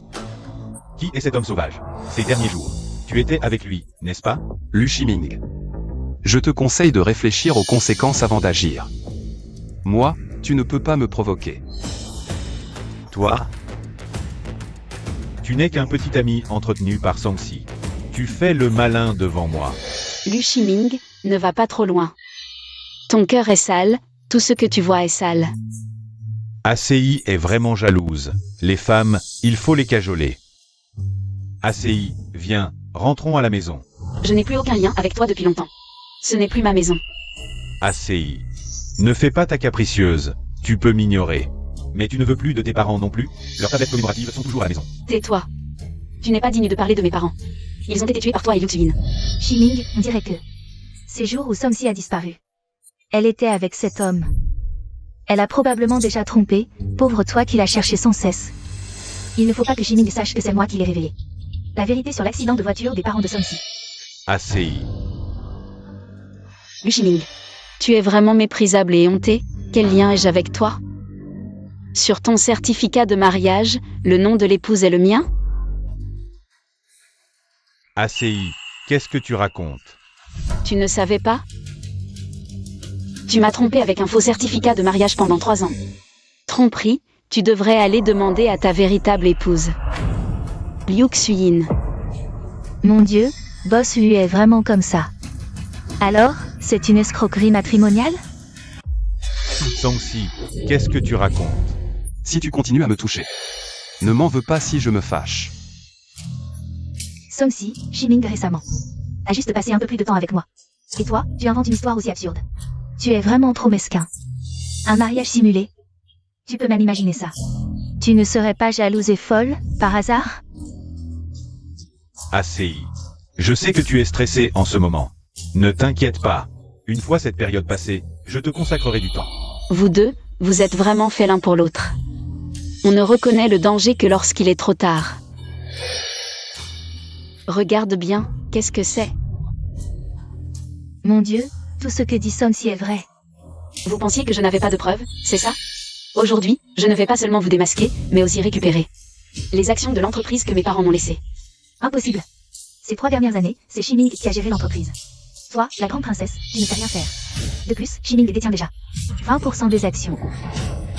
Qui est cet homme sauvage? Ces derniers jours, tu étais avec lui, n'est-ce pas? Lu Shiming. Je te conseille de réfléchir aux conséquences avant d'agir. Moi, tu ne peux pas me provoquer. Toi? Tu n'es qu'un petit ami entretenu par Song-si. Tu fais le malin devant moi. Lu Shiming, ne va pas trop loin. Ton cœur est sale, tout ce que tu vois est sale. ACI est vraiment jalouse. Les femmes, il faut les cajoler. ACI, viens, rentrons à la maison. Je n'ai plus aucun lien avec toi depuis longtemps. Ce n'est plus ma maison. ACI. Ne fais pas ta capricieuse, tu peux m'ignorer. Mais tu ne veux plus de tes parents non plus? Leurs tablettes commémoratives sont toujours à la maison. Tais-toi. Tu n'es pas digne de parler de mes parents. Ils ont été tués par toi et Liu Xun. Shiming, on dirait que... Ces jours où Som-si a disparu. Elle était avec cet homme. Elle a probablement déjà trompé, pauvre toi qui l'as cherché sans cesse. Il ne faut pas que Shiming sache que c'est moi qui l'ai révélé. La vérité sur l'accident de voiture des parents de Som-si. ACI. Lu Shiming. Tu es vraiment méprisable et honté. Quel lien ai-je avec toi? Sur ton certificat de mariage, le nom de l'épouse est le mien? ACI, qu'est-ce que tu racontes? Tu ne savais pas? Tu m'as trompé avec un faux certificat de mariage pendant 3 ans. Tromperie, tu devrais aller demander à ta véritable épouse. Liu Xun. Mon Dieu, Boss Hu est vraiment comme ça. Alors, c'est une escroquerie matrimoniale? Song-si, qu'est-ce que tu racontes? Si tu continues à me toucher. Ne m'en veux pas si je me fâche. Som-si, Shiming récemment. A juste passé un peu plus de temps avec moi. Et toi, tu inventes une histoire aussi absurde. Tu es vraiment trop mesquin. Un mariage simulé. Tu peux même imaginer ça. Tu ne serais pas jalouse et folle, par hasard? ACI. Je sais que tu es stressé en ce moment. Ne t'inquiète pas. Une fois cette période passée, je te consacrerai du temps. Vous deux, vous êtes vraiment faits l'un pour l'autre. On ne reconnaît le danger que lorsqu'il est trop tard. Regarde bien, qu'est-ce que c'est? Mon Dieu, tout ce que dit Som-si est vrai. Vous pensiez que je n'avais pas de preuves, c'est ça? Aujourd'hui, je ne vais pas seulement vous démasquer, mais aussi récupérer les actions de l'entreprise que mes parents m'ont laissées. Impossible. Ces 3 dernières années, c'est Shiming qui a géré l'entreprise. Toi, la grande princesse, tu ne sais rien faire. De plus, Shiming détient déjà 20% des actions.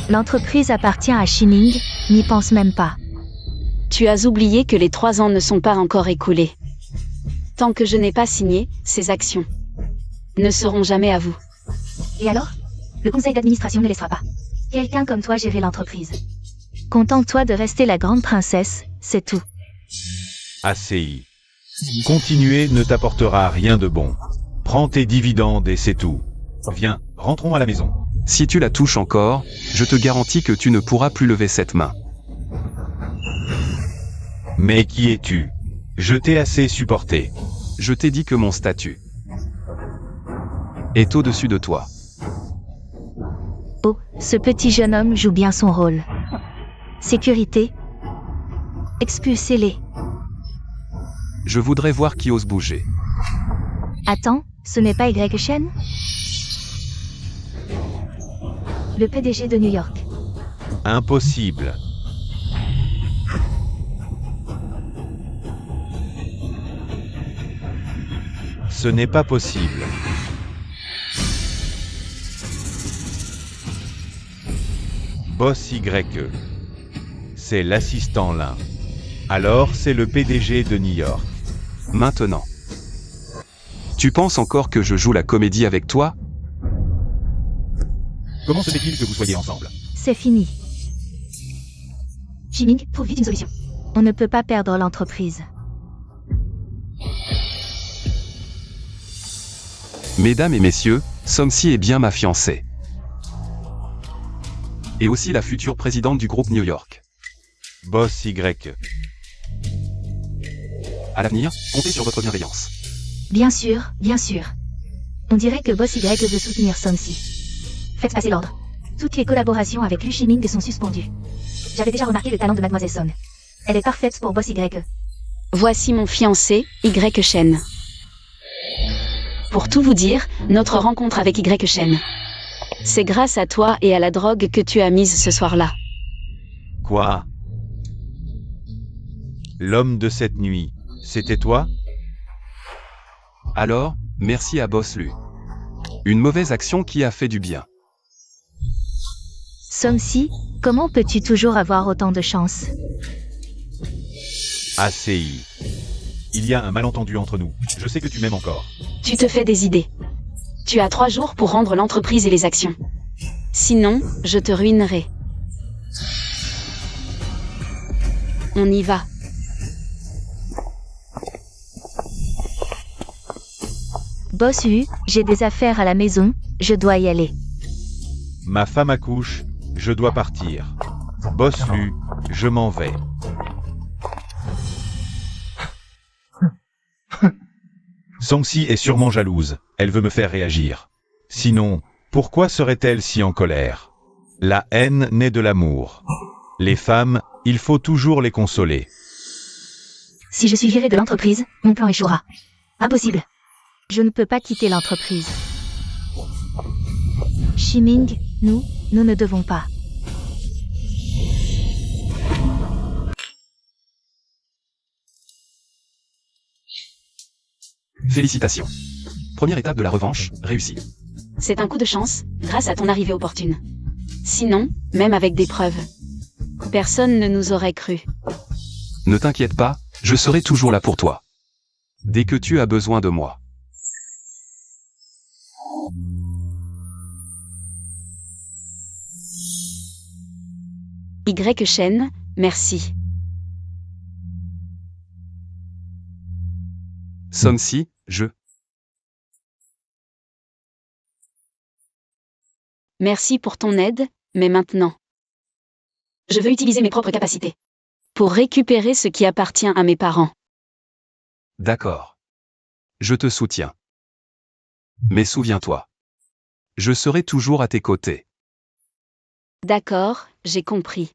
L'entreprise appartient à Shiming, n'y pense même pas. Tu as oublié que les 3 ans ne sont pas encore écoulés. Tant que je n'ai pas signé, ces actions ne seront jamais à vous. Et alors? Le conseil d'administration ne laissera pas quelqu'un comme toi gérer l'entreprise. Contente-toi de rester la grande princesse, c'est tout. ACI. Continuer ne t'apportera rien de bon. Prends tes dividendes et c'est tout. Viens, rentrons à la maison. Si tu la touches encore, je te garantis que tu ne pourras plus lever cette main. Mais qui es-tu? Je t'ai assez supporté. Je t'ai dit que mon statut est au-dessus de toi. Oh, ce petit jeune homme joue bien son rôle. Sécurité. Expulsez-les. Je voudrais voir qui ose bouger. Attends, ce n'est pas Y. Shen? Le PDG de New York. Impossible. Ce n'est pas possible. Boss YE. C'est l'assistant Lin. Alors c'est le PDG de New York. Maintenant. Tu penses encore que je joue la comédie avec toi? Comment se fait-il que vous soyez ensemble? C'est fini. Jiming, trouve vite une solution. On ne peut pas perdre l'entreprise. Mesdames et messieurs, Somsi est bien ma fiancée. Et aussi la future présidente du groupe New York. Boss Y. À l'avenir, comptez sur votre bienveillance. Bien sûr, bien sûr. On dirait que Boss Y veut soutenir Somsi. Faites passer l'ordre. Toutes les collaborations avec Lu Shiming sont suspendues. J'avais déjà remarqué le talent de Mademoiselle Son. Elle est parfaite pour Boss Y. Voici mon fiancé, Y Shen. Pour tout vous dire, notre rencontre avec Y Shen. C'est grâce à toi et à la drogue que tu as mise ce soir-là. Quoi? L'homme de cette nuit, c'était toi? Alors, merci à Boss Lu. Une mauvaise action qui a fait du bien. Somsi, comment peux-tu toujours avoir autant de chance? ACI. Il y a un malentendu entre nous. Je sais que tu m'aimes encore. Tu te fais des idées. Tu as 3 jours pour rendre l'entreprise et les actions. Sinon, je te ruinerai. On y va. Boss U, j'ai des affaires à la maison, je dois y aller. Ma femme accouche, je dois partir. Boss Lu, je m'en vais. Somsi est sûrement jalouse, elle veut me faire réagir. Sinon, pourquoi serait-elle si en colère? La haine naît de l'amour. Les femmes, il faut toujours les consoler. Si je suis viré de l'entreprise, mon plan échouera. Impossible. Je ne peux pas quitter l'entreprise. Shiming, nous ne devons pas. Félicitations. Première étape de la revanche, réussie. C'est un coup de chance, grâce à ton arrivée opportune. Sinon, même avec des preuves, personne ne nous aurait cru. Ne t'inquiète pas, je serai toujours là pour toi. Dès que tu as besoin de moi. Y Shen, merci. Somsi, Merci pour ton aide, mais maintenant. Je veux utiliser mes propres capacités. Pour récupérer ce qui appartient à mes parents. D'accord. Je te soutiens. Mais souviens-toi. Je serai toujours à tes côtés. D'accord, j'ai compris.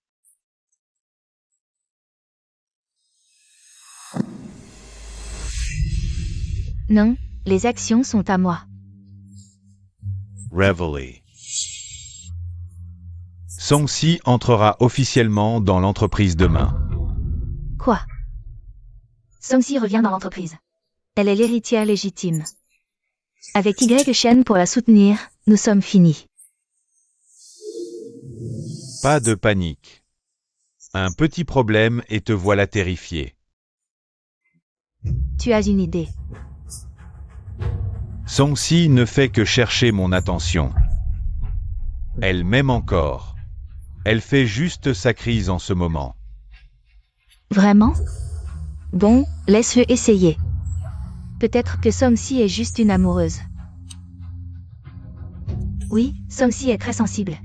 Non, les actions sont à moi. Reveille. Somsi entrera officiellement dans l'entreprise demain. Quoi? Somsi revient dans l'entreprise. Elle est l'héritière légitime. Avec Y Shen pour la soutenir, nous sommes finis. Pas de panique. Un petit problème et te voilà terrifié. Tu as une idée. Somsi ne fait que chercher mon attention. Elle m'aime encore. Elle fait juste sa crise en ce moment. Vraiment? Bon, laisse-le essayer. Peut-être que Somsi est juste une amoureuse. Oui, Somsi est très sensible.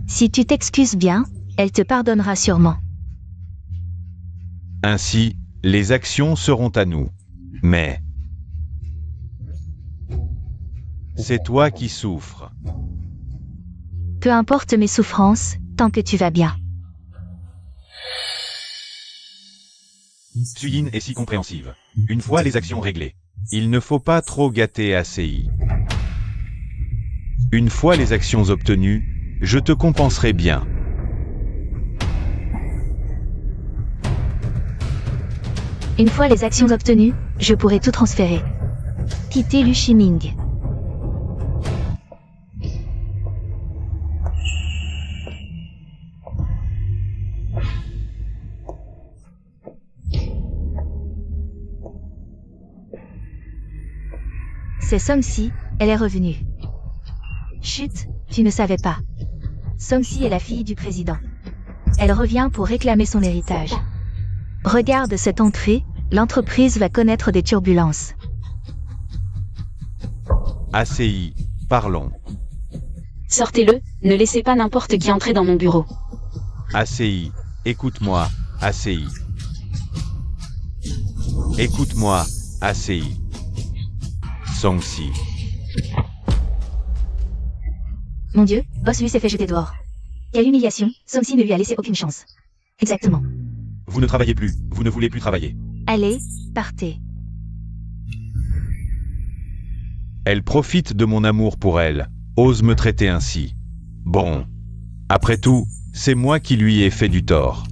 Si tu t'excuses bien, elle te pardonnera sûrement. Ainsi, les actions seront à nous. Mais c'est toi qui souffres. Peu importe mes souffrances, tant que tu vas bien. Suyin est si compréhensive. Une fois les actions réglées, il ne faut pas trop gâter ACI. Une fois les actions obtenues, je te compenserai bien. Une fois les actions obtenues, je pourrai tout transférer. Quitter Lu Shiming. C'est Song-si, elle est revenue. Chut, tu ne savais pas. Song-si est la fille du président. Elle revient pour réclamer son héritage. Regarde cette entrée, l'entreprise va connaître des turbulences. ACI, parlons. Sortez-le, ne laissez pas n'importe qui entrer dans mon bureau. ACI, écoute-moi, ACI. Écoute-moi, ACI. Song-si. Mon Dieu, Boss lui s'est fait jeter dehors. Quelle humiliation, Song-si ne lui a laissé aucune chance. Exactement. Vous ne travaillez plus, vous ne voulez plus travailler. Allez, partez. Elle profite de mon amour pour elle, ose me traiter ainsi. Bon. Après tout, c'est moi qui lui ai fait du tort.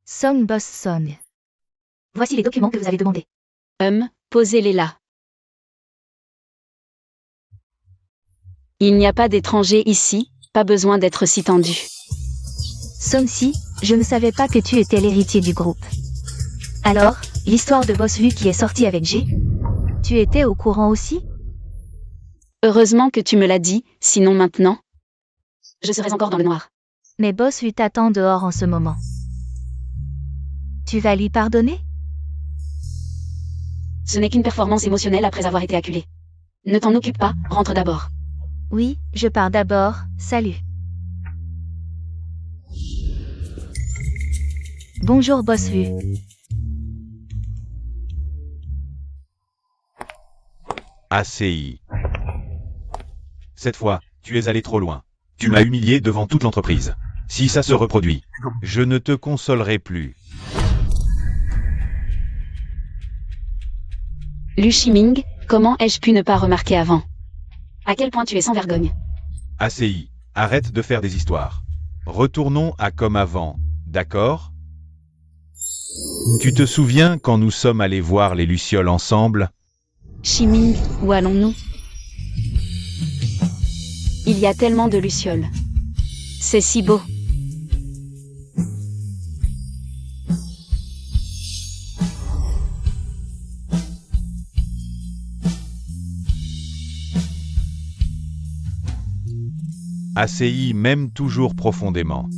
Song Boss Song. Voici les documents que vous avez demandés. Posez-les là. Il n'y a pas d'étrangers ici, pas besoin d'être si tendu. Song-si, je ne savais pas que tu étais l'héritier du groupe. Alors, l'histoire de Boss Lu qui est sortie avec G? Tu étais au courant aussi? Heureusement que tu me l'as dit, sinon maintenant, je serais encore dans le noir. Mais Boss Lu t'attend dehors en ce moment. Tu vas lui pardonner? Ce n'est qu'une performance émotionnelle après avoir été acculé. Ne t'en occupe pas, rentre d'abord. Oui, je pars d'abord, salut. Bonjour Boss Lu. ACI. Cette fois, tu es allé trop loin. Tu m'as humilié devant toute l'entreprise. Si ça se reproduit, je ne te consolerai plus. Lu Shiming, comment ai-je pu ne pas remarquer avant? À quel point tu es sans vergogne. ACI, arrête de faire des histoires. Retournons à comme avant, d'accord? Tu te souviens quand nous sommes allés voir les Lucioles ensemble? Shiming, où allons-nous? Il y a tellement de lucioles. C'est si beau. ACI m'aime toujours profondément.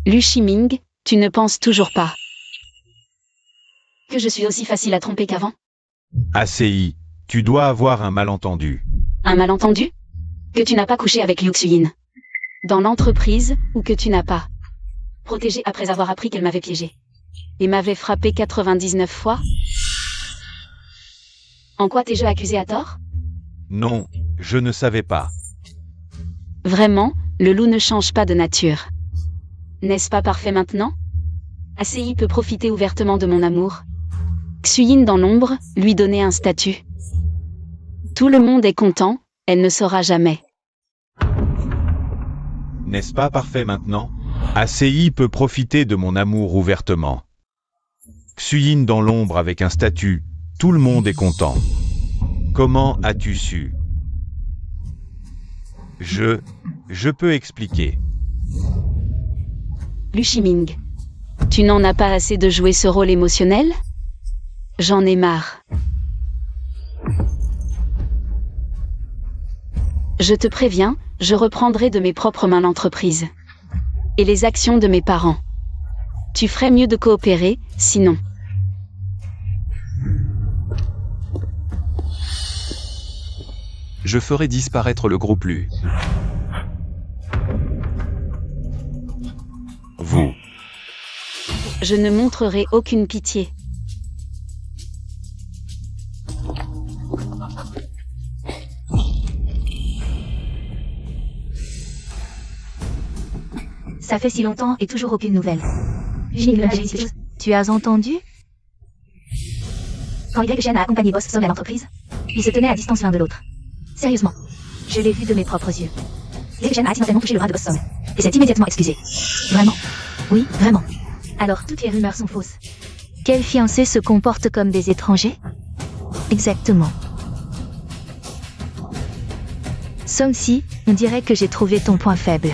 Lu Shiming, tu ne penses toujours pas que je suis aussi facile à tromper qu'avant? ACI, tu dois avoir un malentendu. Un malentendu? Que tu n'as pas couché avec Liu Xuyin dans l'entreprise, ou que tu n'as pas protégé après avoir appris qu'elle m'avait piégé et m'avait frappé 99 fois? En quoi t'es-je accusé à tort? Non, je ne savais pas. Vraiment, le loup ne change pas de nature. N'est-ce pas parfait maintenant? ACI peut profiter ouvertement de mon amour. Xuyin dans l'ombre, lui donner un statut. Tout le monde est content, elle ne saura jamais. N'est-ce pas parfait maintenant? ACI peut profiter de mon amour ouvertement. Xuyin dans l'ombre avec un statut, tout le monde est content. Comment as-tu su? Je peux expliquer. Lu Shiming, tu n'en as pas assez de jouer ce rôle émotionnel? J'en ai marre. Je te préviens, je reprendrai de mes propres mains l'entreprise. Et les actions de mes parents. Tu ferais mieux de coopérer, sinon. Je ferai disparaître le groupe Lu. Vous. Je ne montrerai aucune pitié. Ça fait si longtemps et toujours aucune nouvelle. Tu as entendu? Quand Y Chen a accompagné Boss Song à l'entreprise, ils se tenaient à distance l'un de l'autre. Sérieusement. Je l'ai vu de mes propres yeux. Greg Shen a accidentellement touché le bras de Boss Song. Et s'est immédiatement excusé. Vraiment? Oui, vraiment. Alors toutes les rumeurs sont fausses. Quels fiancés se comportent comme des étrangers? Exactement. Song-si, on dirait que j'ai trouvé ton point faible.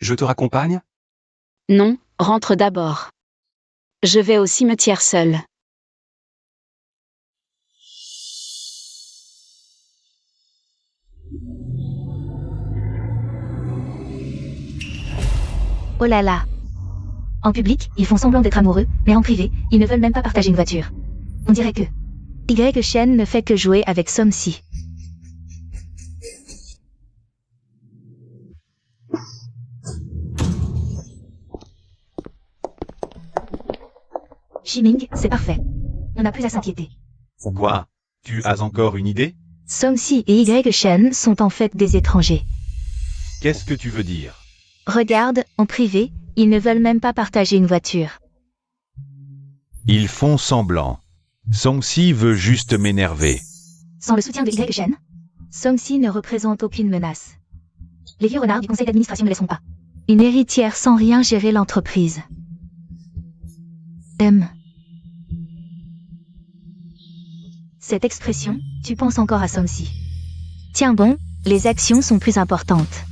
Je te raccompagne? Non, rentre d'abord. Je vais au cimetière seul. Oh là là. En public, ils font semblant d'être amoureux, mais en privé, ils ne veulent même pas partager une voiture. On dirait que Y Shen ne fait que jouer avec Song-si. Shiming, c'est parfait. On n'a plus à s'inquiéter. Quoi? Tu as encore une idée? Song-si et Y Shen sont en fait des étrangers. Qu'est-ce que tu veux dire? Regarde, en privé, ils ne veulent même pas partager une voiture. Ils font semblant. Song-si veut juste m'énerver. Sans le soutien de Y Shen, Song-si ne représente aucune menace. Les vieux renards du conseil d'administration ne laisseront pas une héritière sans rien gérer l'entreprise. Cette expression, tu penses encore à Song-si. Tiens bon, les actions sont plus importantes.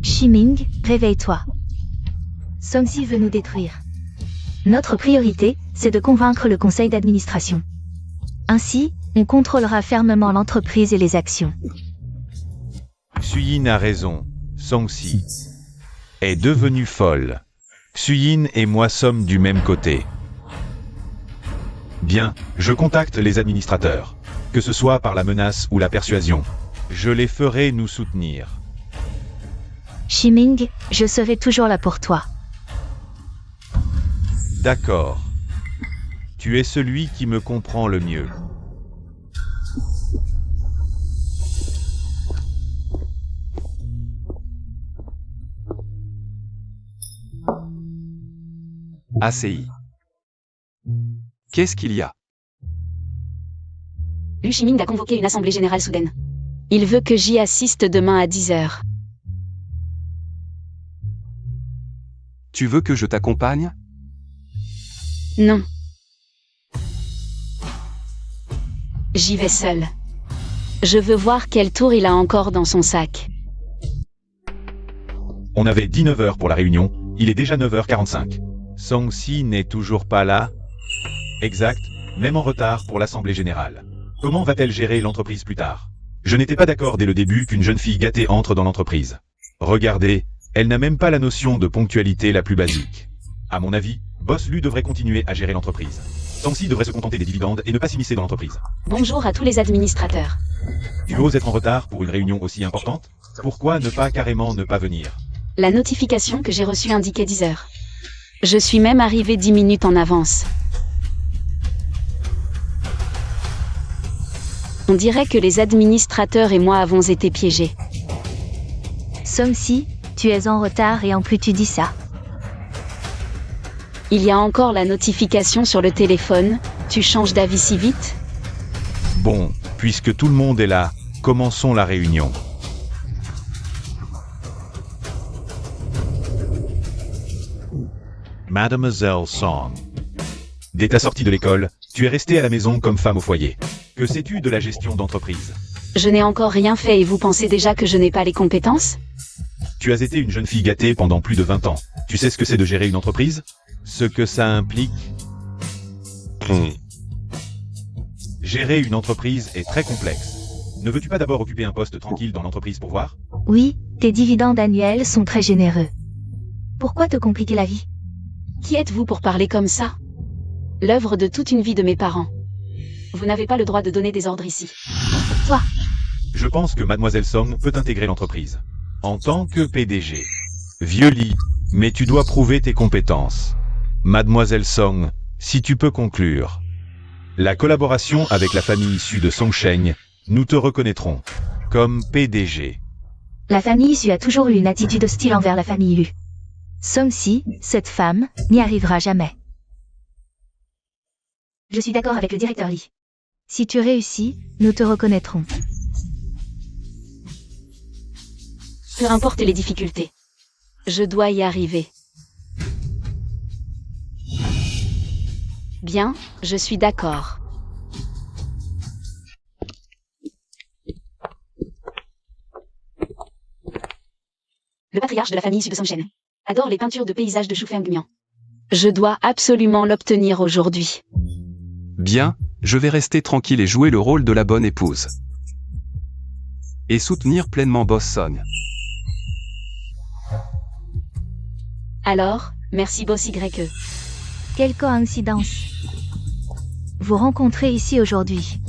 Shiming, réveille-toi. Song-si veut nous détruire. Notre priorité, c'est de convaincre le conseil d'administration. Ainsi, on contrôlera fermement l'entreprise et les actions. Suyin a raison. Song-si est devenue folle. Suyin et moi sommes du même côté. Bien, je contacte les administrateurs. Que ce soit par la menace ou la persuasion. Je les ferai nous soutenir. Shiming, je serai toujours là pour toi. D'accord. Tu es celui qui me comprend le mieux. ACI. Qu'est-ce qu'il y a? Liu Shiming a convoqué une assemblée générale soudaine. Il veut que j'y assiste demain à 10h. Tu veux que je t'accompagne? Non. J'y vais seul. Je veux voir quel tour il a encore dans son sac. On avait dit 9h pour la réunion, il est déjà 9h45. Song-si n'est toujours pas là. Exact, même en retard pour l'Assemblée Générale. Comment va-t-elle gérer l'entreprise plus tard? Je n'étais pas d'accord dès le début qu'une jeune fille gâtée entre dans l'entreprise. Regardez, elle n'a même pas la notion de ponctualité la plus basique. À mon avis, Boss Lu devrait continuer à gérer l'entreprise. Song-si devrait se contenter des dividendes et ne pas s'immiscer dans l'entreprise. Bonjour à tous les administrateurs. Tu oses être en retard pour une réunion aussi importante? Pourquoi ne pas carrément ne pas venir? La notification que j'ai reçue indiquait 10h. Je suis même arrivé 10 minutes en avance. On dirait que les administrateurs et moi avons été piégés. Song-si, tu es en retard et en plus tu dis ça. Il y a encore la notification sur le téléphone, tu changes d'avis si vite? Bon, puisque tout le monde est là, commençons la réunion. Mademoiselle Song. Dès ta sortie de l'école, tu es restée à la maison comme femme au foyer. Que sais-tu de la gestion d'entreprise? Je n'ai encore rien fait et vous pensez déjà que je n'ai pas les compétences? Tu as été une jeune fille gâtée pendant plus de 20 ans. Tu sais ce que c'est de gérer une entreprise? Ce que ça implique? Gérer une entreprise est très complexe. Ne veux-tu pas d'abord occuper un poste tranquille dans l'entreprise pour voir? Oui, tes dividendes annuels sont très généreux. Pourquoi te compliquer la vie? Qui êtes-vous pour parler comme ça? L'œuvre de toute une vie de mes parents. Vous n'avez pas le droit de donner des ordres ici. Toi. Je pense que Mademoiselle Song peut intégrer l'entreprise. En tant que PDG. Vieux lit, mais tu dois prouver tes compétences. Mademoiselle Song, si tu peux conclure. La collaboration avec la famille issue de Songsheng, nous te reconnaîtrons comme PDG. La famille Su a toujours eu une attitude hostile envers la famille Lu. Song-si, cette femme, n'y arrivera jamais. Je suis d'accord avec le directeur Lee. Si tu réussis, nous te reconnaîtrons. Peu importe les difficultés. Je dois y arriver. Bien, je suis d'accord. Le patriarche de la famille Su de Songsheng adore les peintures de paysages de Shu Fengmian. Je dois absolument l'obtenir aujourd'hui. Bien, je vais rester tranquille et jouer le rôle de la bonne épouse. Et soutenir pleinement Boss Song. Alors, merci Boss YE. Quelle coïncidence. Vous rencontrez ici aujourd'hui.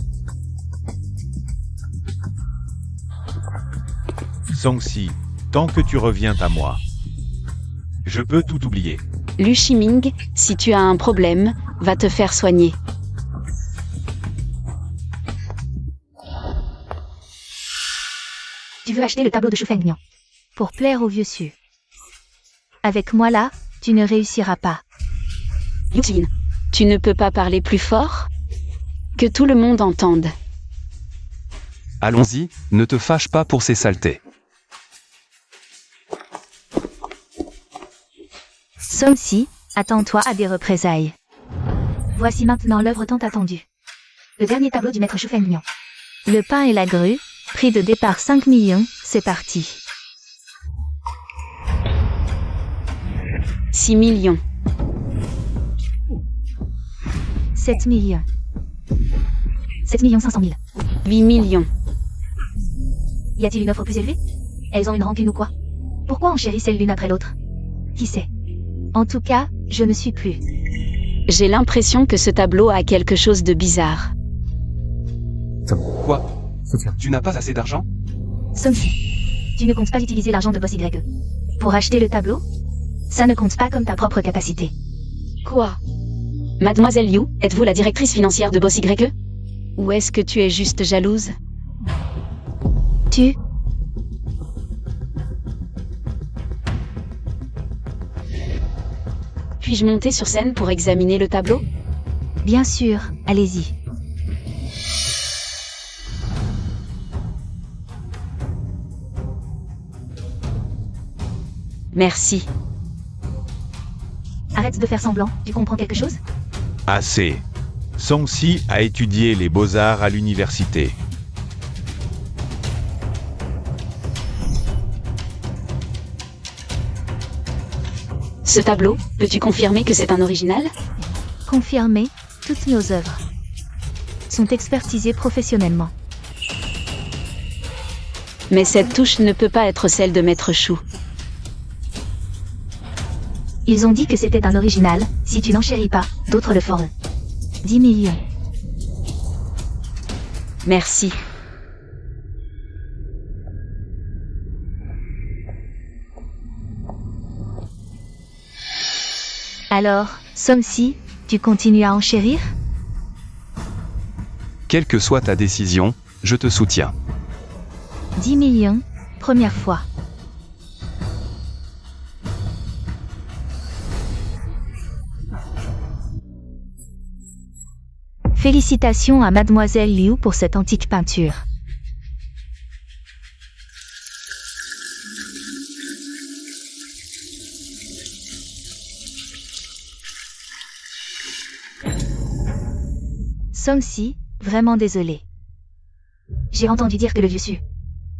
Song-si, tant que tu reviens à moi, je peux tout oublier. Lu Shiming, si tu as un problème, va te faire soigner. Tu veux acheter le tableau de Shu Fengmian pour plaire au vieux Su. Avec moi là, tu ne réussiras pas. Liu Xin, tu ne peux pas parler plus fort? Que tout le monde entende. Allons-y, ne te fâche pas pour ces saletés. Song-si, attends-toi à des représailles. Voici maintenant l'œuvre tant attendue. Le dernier tableau du maître Shu Fengmian. Le pain et la grue, prix de départ 5 millions, c'est parti. 6 millions. 7 millions. 7 millions 500 000. 8 millions. Y a-t-il une offre plus élevée? Elles ont une rancune ou quoi? Pourquoi enchérissent-elles l'une après l'autre? Qui sait? En tout cas, je ne suis plus. J'ai l'impression que ce tableau a quelque chose de bizarre. Quoi? Tu n'as pas assez d'argent? Song-si, tu ne comptes pas utiliser l'argent de Boss YE pour acheter le tableau? Ça ne compte pas comme ta propre capacité. Quoi? Mademoiselle Liu, êtes-vous la directrice financière de Boss YE? Ou est-ce que tu es juste jalouse? Tu... Puis-je monter sur scène pour examiner le tableau? Bien sûr, allez-y. Merci. Arrête de faire semblant, tu comprends quelque chose? Assez. Song-si a étudié les beaux-arts à l'université. Ce tableau, peux-tu confirmer que c'est un original? Confirmé, toutes nos œuvres sont expertisées professionnellement. Mais cette touche ne peut pas être celle de Maître Shu. Ils ont dit que c'était un original, si tu n'enchéris pas, d'autres le feront. 10 millions. Merci. Alors, Song-si, tu continues à enchérir? Quelle que soit ta décision, je te soutiens. 10 millions, première fois. Félicitations à Mademoiselle Liu pour cette antique peinture. Song-si, vraiment désolé. J'ai entendu dire que le vieux Su.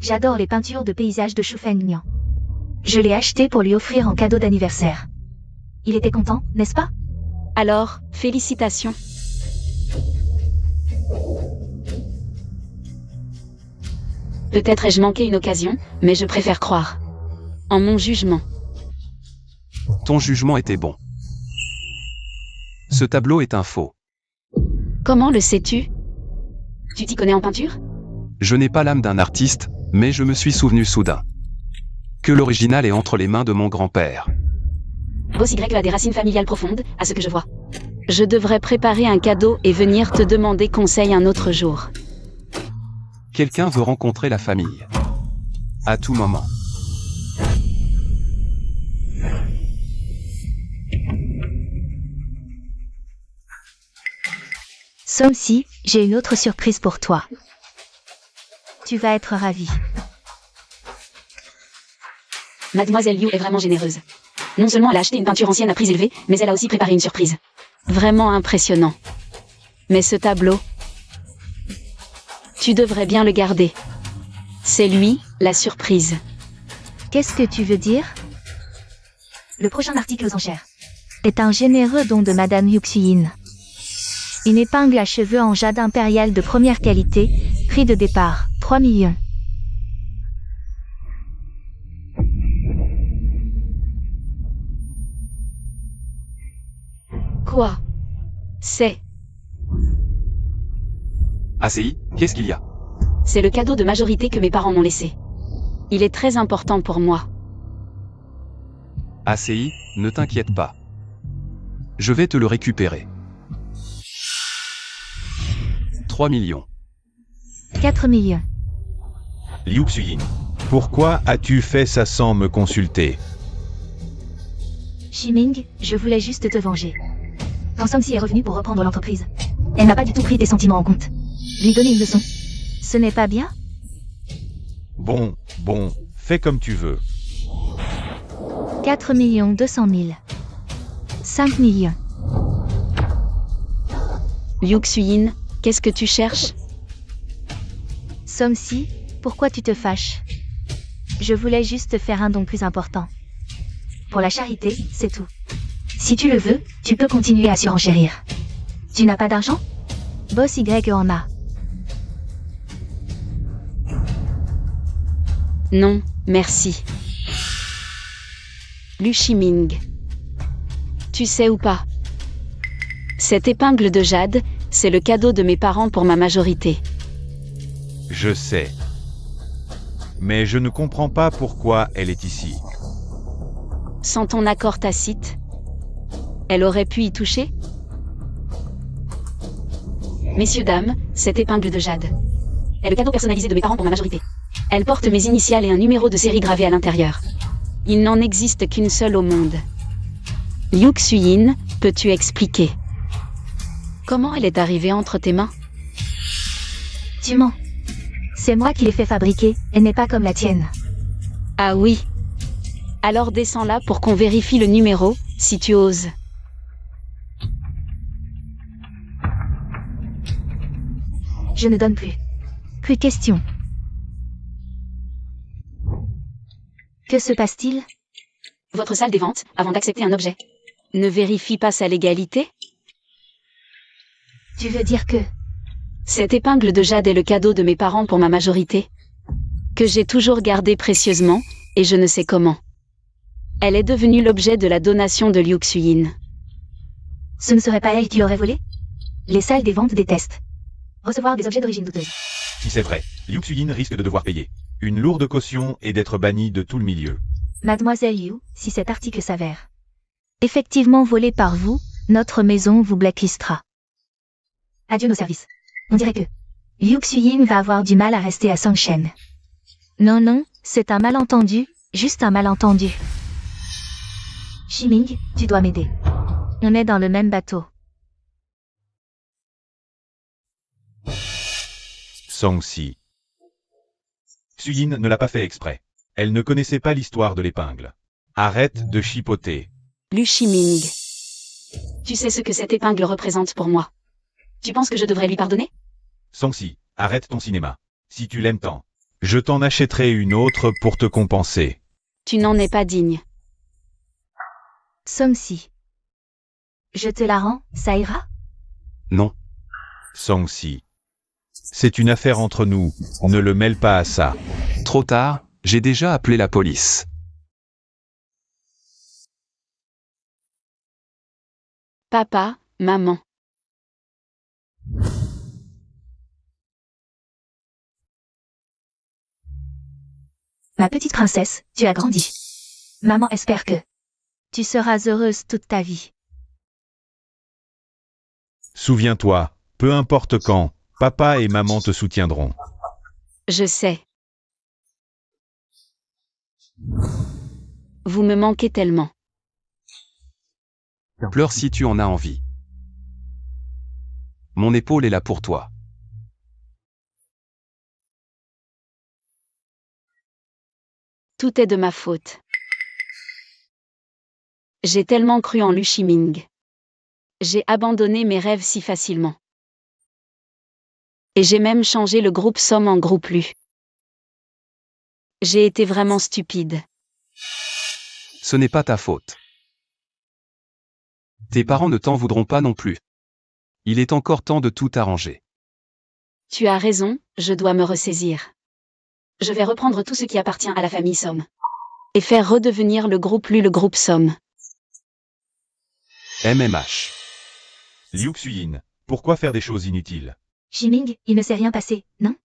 J'adore les peintures de paysages de Shu Fengmian. Je l'ai acheté pour lui offrir en cadeau d'anniversaire. Il était content, n'est-ce pas? Alors, félicitations. Peut-être ai-je manqué une occasion, mais je préfère croire en mon jugement. Ton jugement était bon. Ce tableau est un faux. Comment le sais-tu? Tu t'y connais en peinture? Je n'ai pas l'âme d'un artiste, mais je me suis souvenu soudain que l'original est entre les mains de mon grand-père. Boss Y a des racines familiales profondes, à ce que je vois. Je devrais préparer un cadeau et venir te demander conseil un autre jour. Quelqu'un veut rencontrer la famille. À tout moment. Somsi, j'ai une autre surprise pour toi. Tu vas être ravi. Mademoiselle Liu est vraiment généreuse. Non seulement elle a acheté une peinture ancienne à prix élevé, mais elle a aussi préparé une surprise. Vraiment impressionnant. Mais ce tableau, tu devrais bien le garder. C'est lui, la surprise. Qu'est-ce que tu veux dire? Le prochain article aux enchères est un généreux don de Madame Yuxuyin. Une épingle à cheveux en jade impérial de première qualité, prix de départ, 3 millions. Quoi? C'est ACI, qu'est-ce qu'il y a? C'est le cadeau de majorité que mes parents m'ont laissé. Il est très important pour moi. ACI, ne t'inquiète pas. Je vais te le récupérer. 3 millions. 4 millions. Liu Xuyin, pourquoi as-tu fait ça sans me consulter? Shiming, je voulais juste te venger. Quand Somsi est revenue pour reprendre l'entreprise, elle n'a pas du tout pris tes sentiments en compte. Lui donner une leçon. Ce n'est pas bien? Bon, fais comme tu veux. 4 200 000. 5 millions. Liu Xuyin, qu'est-ce que tu cherches? Somsi, pourquoi tu te fâches? Je voulais juste faire un don plus important. Pour la charité, c'est tout. Si tu le veux, tu peux continuer à surenchérir. Tu n'as pas d'argent? Boss Y en a. Non, merci. Liu Shiming. Tu sais ou pas? Cette épingle de jade, c'est le cadeau de mes parents pour ma majorité. Je sais. Mais je ne comprends pas pourquoi elle est ici. Sans ton accord tacite, elle aurait pu y toucher? Messieurs, dames, cette épingle de jade est le cadeau personnalisé de mes parents pour ma majorité. Elle porte mes initiales et un numéro de série gravé à l'intérieur. Il n'en existe qu'une seule au monde. Liu Xuyin, peux-tu expliquer? Comment elle est arrivée entre tes mains? Tu mens. C'est moi qui l'ai fait fabriquer, elle n'est pas comme la tienne. Ah oui. Alors descends là pour qu'on vérifie le numéro, si tu oses. Je ne donne plus. Plus de questions. Que se passe-t-il? Votre salle des ventes, avant d'accepter un objet, ne vérifie pas sa légalité? Tu veux dire que... Cette épingle de jade est le cadeau de mes parents pour ma majorité, que j'ai toujours gardé précieusement, et je ne sais comment. Elle est devenue l'objet de la donation de Liu Xuyin. Ce ne serait pas elle qui l'aurait volé? Les salles des ventes détestent recevoir des objets d'origine douteuse. Si c'est vrai, Liu Xuyin risque de devoir payer une lourde caution et d'être banni de tout le milieu. Mademoiselle Liu, si cet article s'avère effectivement volé par vous, notre maison vous blacklistera. Adieu nos services. On dirait que Liu Xuyin va avoir du mal à rester à Songshen. Non, c'est un malentendu, juste un malentendu. Shiming, tu dois m'aider. On est dans le même bateau. Songsi. Xuyin ne l'a pas fait exprès. Elle ne connaissait pas l'histoire de l'épingle. Arrête de chipoter. Liu Shiming. Tu sais ce que cette épingle représente pour moi. Tu penses que je devrais lui pardonner? Songsi, arrête ton cinéma. Si tu l'aimes tant, je t'en achèterai une autre pour te compenser. Tu n'en es pas digne. Songsi. Je te la rends, ça ira? Non. Songsi. C'est une affaire entre nous, ne le mêle pas à ça. Trop tard, j'ai déjà appelé la police. Papa, maman. Ma petite princesse, tu as grandi. Maman espère que tu seras heureuse toute ta vie. Souviens-toi, peu importe quand, papa et maman te soutiendront. Je sais. Vous me manquez tellement. Pleure si tu en as envie. Mon épaule est là pour toi. Tout est de ma faute. J'ai tellement cru en Lu Shiming. J'ai abandonné mes rêves si facilement. Et j'ai même changé le groupe Somme en groupe Lu. J'ai été vraiment stupide. Ce n'est pas ta faute. Tes parents ne t'en voudront pas non plus. Il est encore temps de tout arranger. Tu as raison, je dois me ressaisir. Je vais reprendre tout ce qui appartient à la famille Somme. Et faire redevenir le groupe Lu le groupe Somme. MMH. Liu Xuyin, pourquoi faire des choses inutiles? Shiming, il ne s'est rien passé, non?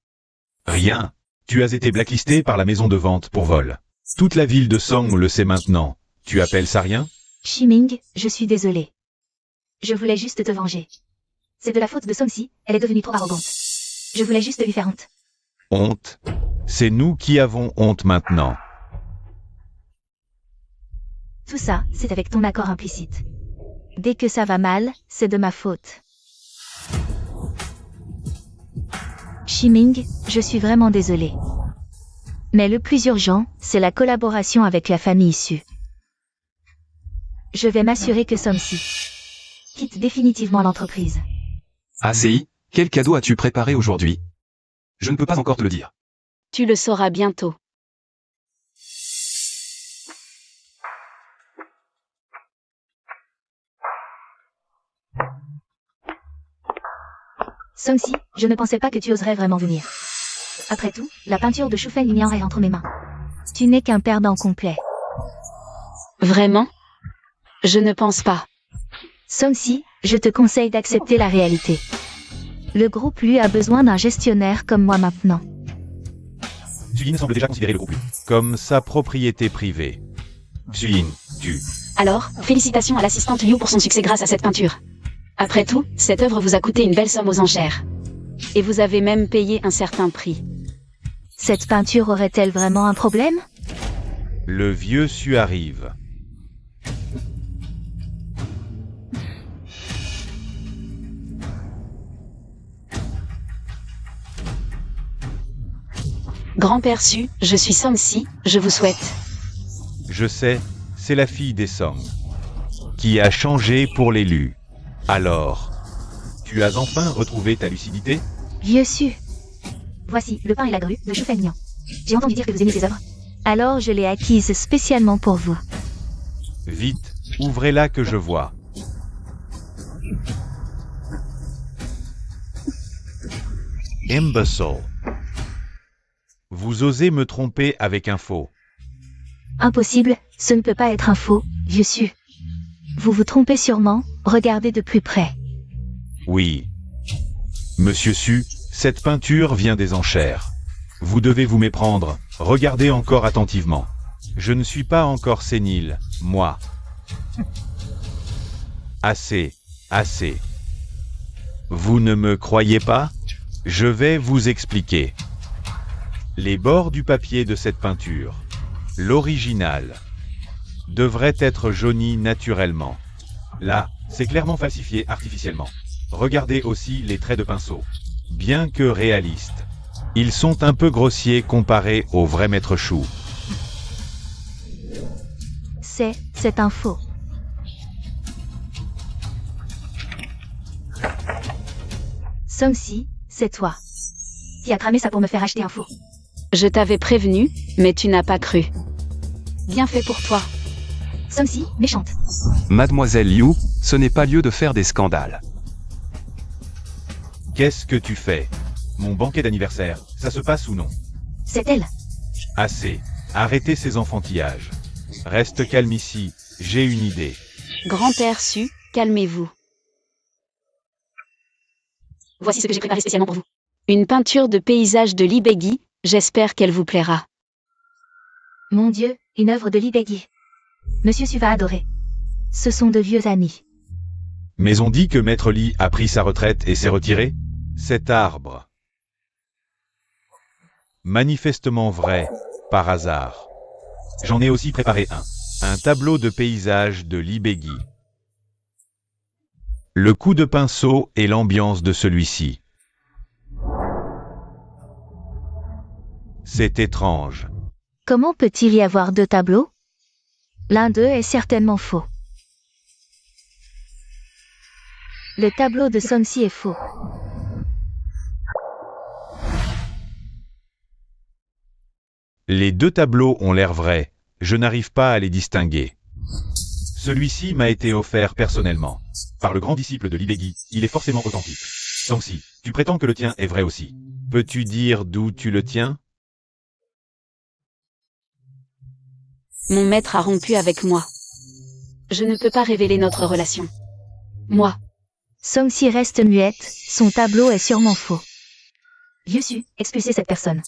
Rien. Tu as été blacklisté par la maison de vente pour vol. Toute la ville de Song le sait maintenant. Tu appelles ça rien? Shiming, je suis désolée. Je voulais juste te venger. C'est de la faute de Song-si, elle est devenue trop arrogante. Je voulais juste lui faire honte. Honte? C'est nous qui avons honte maintenant. Tout ça, c'est avec ton accord implicite. Dès que ça va mal, c'est de ma faute. Shiming, je suis vraiment désolée. Mais le plus urgent, c'est la collaboration avec la famille issue. Je vais m'assurer que Song-si quitte définitivement l'entreprise. ACI, quel cadeau as-tu préparé aujourd'hui? Je ne peux pas encore te le dire. Tu le sauras bientôt. Song-si, je ne pensais pas que tu oserais vraiment venir. Après tout, la peinture de Shufeng Liang est entre mes mains. Tu n'es qu'un perdant complet. Vraiment? Je ne pense pas. Song-si, je te conseille d'accepter la réalité. Le groupe lui a besoin d'un gestionnaire comme moi maintenant. Xuyin semble déjà considérer le groupe Lu comme sa propriété privée. Xuyin, tu... Alors, félicitations à l'assistante Liu pour son succès grâce à cette peinture. Après tout, cette œuvre vous a coûté une belle somme aux enchères. Et vous avez même payé un certain prix. Cette peinture aurait-elle vraiment un problème? Le vieux Su arrive. Grand-père Su, je suis Song-si, je vous souhaite. Je sais, c'est la fille des Song qui a changé pour l'élu. Alors, tu as enfin retrouvé ta lucidité? Vieux Su. Voici, le pain et la grue de Shufeng Liang. J'ai entendu dire que vous aimez ces œuvres. Alors je l'ai acquise spécialement pour vous. Vite, ouvrez-la que je vois. Imbecile. Vous osez me tromper avec un faux. Impossible, ce ne peut pas être un faux, vieux Su. Vous vous trompez sûrement, regardez de plus près. Oui. Monsieur Su, cette peinture vient des enchères. Vous devez vous méprendre, regardez encore attentivement. Je ne suis pas encore sénile, moi. Assez, assez. Vous ne me croyez pas? Je vais vous expliquer. Les bords du papier de cette peinture, l'original, devrait être jauni naturellement. Là, c'est clairement falsifié artificiellement. Regardez aussi les traits de pinceau. Bien que réalistes, ils sont un peu grossiers comparés au vrai maître Chou. C'est un faux. Song-si, c'est toi qui as tramé ça pour me faire acheter un faux. Je t'avais prévenu, mais tu n'as pas cru. Bien fait pour toi. Song-si, méchante. Mademoiselle Liu, ce n'est pas lieu de faire des scandales. Qu'est-ce que tu fais? Mon banquet d'anniversaire, ça se passe ou non? C'est elle. Assez. Arrêtez ces enfantillages. Reste calme ici, j'ai une idée. Grand-père Su, calmez-vous. Voici ce que j'ai préparé spécialement pour vous. Une peinture de paysage de Li Beigui, j'espère qu'elle vous plaira. Mon Dieu, une œuvre de Li Beigui. Monsieur Su va adorer. Ce sont de vieux amis. Mais on dit que Maître Li a pris sa retraite et s'est retiré? Cet arbre. Manifestement vrai, par hasard. J'en ai aussi préparé un. Un tableau de paysage de Li Begui. Le coup de pinceau et l'ambiance de celui-ci. C'est étrange. Comment peut-il y avoir deux tableaux? L'un d'eux est certainement faux. Le tableau de Songxi est faux. Les deux tableaux ont l'air vrais, je n'arrive pas à les distinguer. Celui-ci m'a été offert personnellement. Par le grand disciple de Li Begui, il est forcément authentique. Songxi, tu prétends que le tien est vrai aussi. Peux-tu dire d'où tu le tiens? Mon maître a rompu avec moi. Je ne peux pas révéler notre relation. Moi. Songxi reste muette, son tableau est sûrement faux. Vieux Su, expulsez cette personne.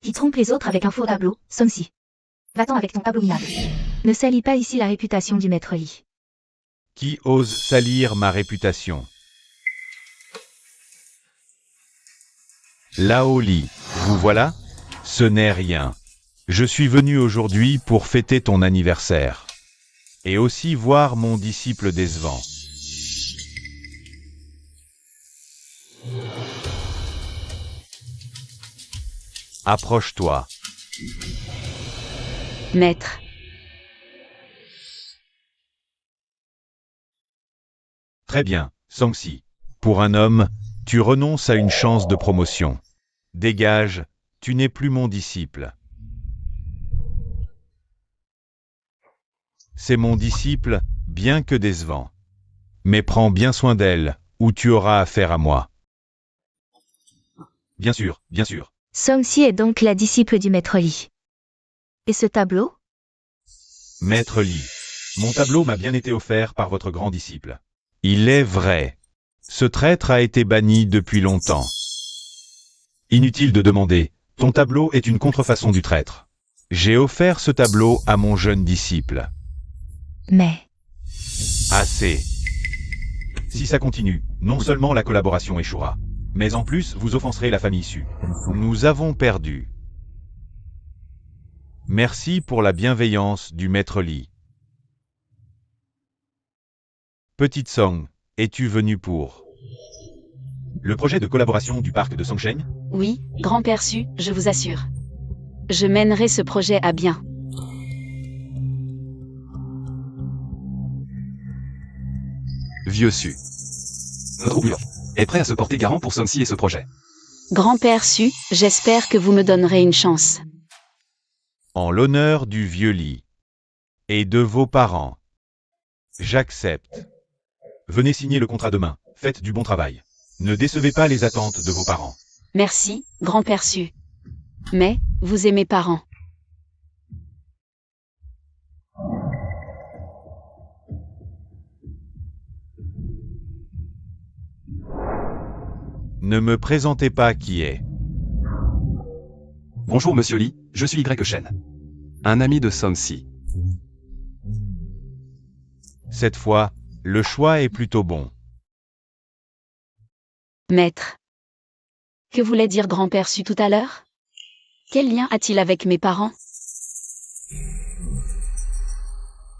Qui trompe les autres avec un faux tableau, Songxi. Va-t'en avec ton tableau minable. Ne salis pas ici la réputation du maître Li. Qui ose salir ma réputation? Lao Li, vous voilà? Ce n'est rien. Je suis venu aujourd'hui pour fêter ton anniversaire. Et aussi voir mon disciple décevant. Approche-toi. Maître. Très bien, Songxi. Pour un homme, tu renonces à une chance de promotion. Dégage, tu n'es plus mon disciple. C'est mon disciple, bien que décevant. Mais prends bien soin d'elle, ou tu auras affaire à moi. Bien sûr, bien sûr. Songxi est donc la disciple du maître Li. Et ce tableau? Maître Li, mon tableau m'a bien été offert par votre grand disciple. Il est vrai. Ce traître a été banni depuis longtemps. Inutile de demander, ton tableau est une contrefaçon du traître. J'ai offert ce tableau à mon jeune disciple. Mais... Assez. Si ça continue, non seulement la collaboration échouera, mais en plus vous offenserez la famille Su. Nous avons perdu. Merci pour la bienveillance du maître Li. Petite Song, es-tu venue pour le projet de collaboration du parc de Songsheng? Oui, grand-père Su, je vous assure. Je mènerai ce projet à bien. Vieux Su. Notre oubliant est prêt à se porter garant pour Songxi et ce projet. Grand-père Su, j'espère que vous me donnerez une chance. En l'honneur du vieux Li et de vos parents, j'accepte. Venez signer le contrat demain, faites du bon travail. Ne décevez pas les attentes de vos parents. Merci, grand-père Su. Mais, vous aimez parents. Ne me présentez pas qui est. Bonjour Monsieur Li, je suis Y Shen. Un ami de Songxi. Cette fois, le choix est plutôt bon. Maître. Que voulait dire grand-père Su tout à l'heure? Quel lien a-t-il avec mes parents?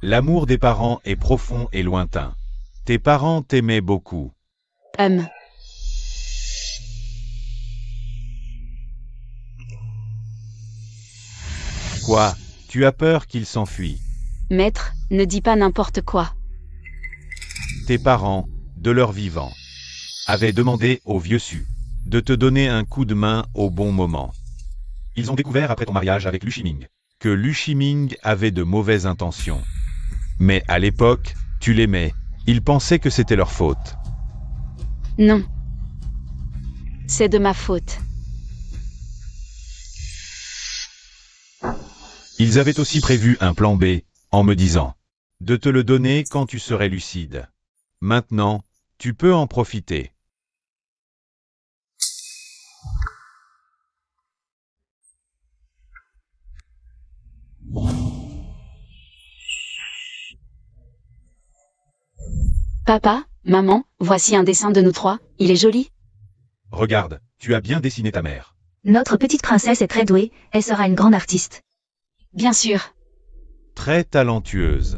L'amour des parents est profond et lointain. Tes parents t'aimaient beaucoup. Quoi? Tu as peur qu'ils s'enfuient? Maître, ne dis pas n'importe quoi. Tes parents, de leur vivant, avaient demandé au vieux Su de te donner un coup de main au bon moment. Ils ont découvert après ton mariage avec Lu Shiming que Lu Shiming avait de mauvaises intentions. Mais à l'époque, tu l'aimais, ils pensaient que c'était leur faute. Non. C'est de ma faute. Ils avaient aussi prévu un plan B, en me disant de te le donner quand tu serais lucide. Maintenant, tu peux en profiter. Papa, Maman, voici un dessin de nous trois, il est joli. Regarde, tu as bien dessiné ta mère. Notre petite princesse est très douée, elle sera une grande artiste. Bien sûr. Très talentueuse.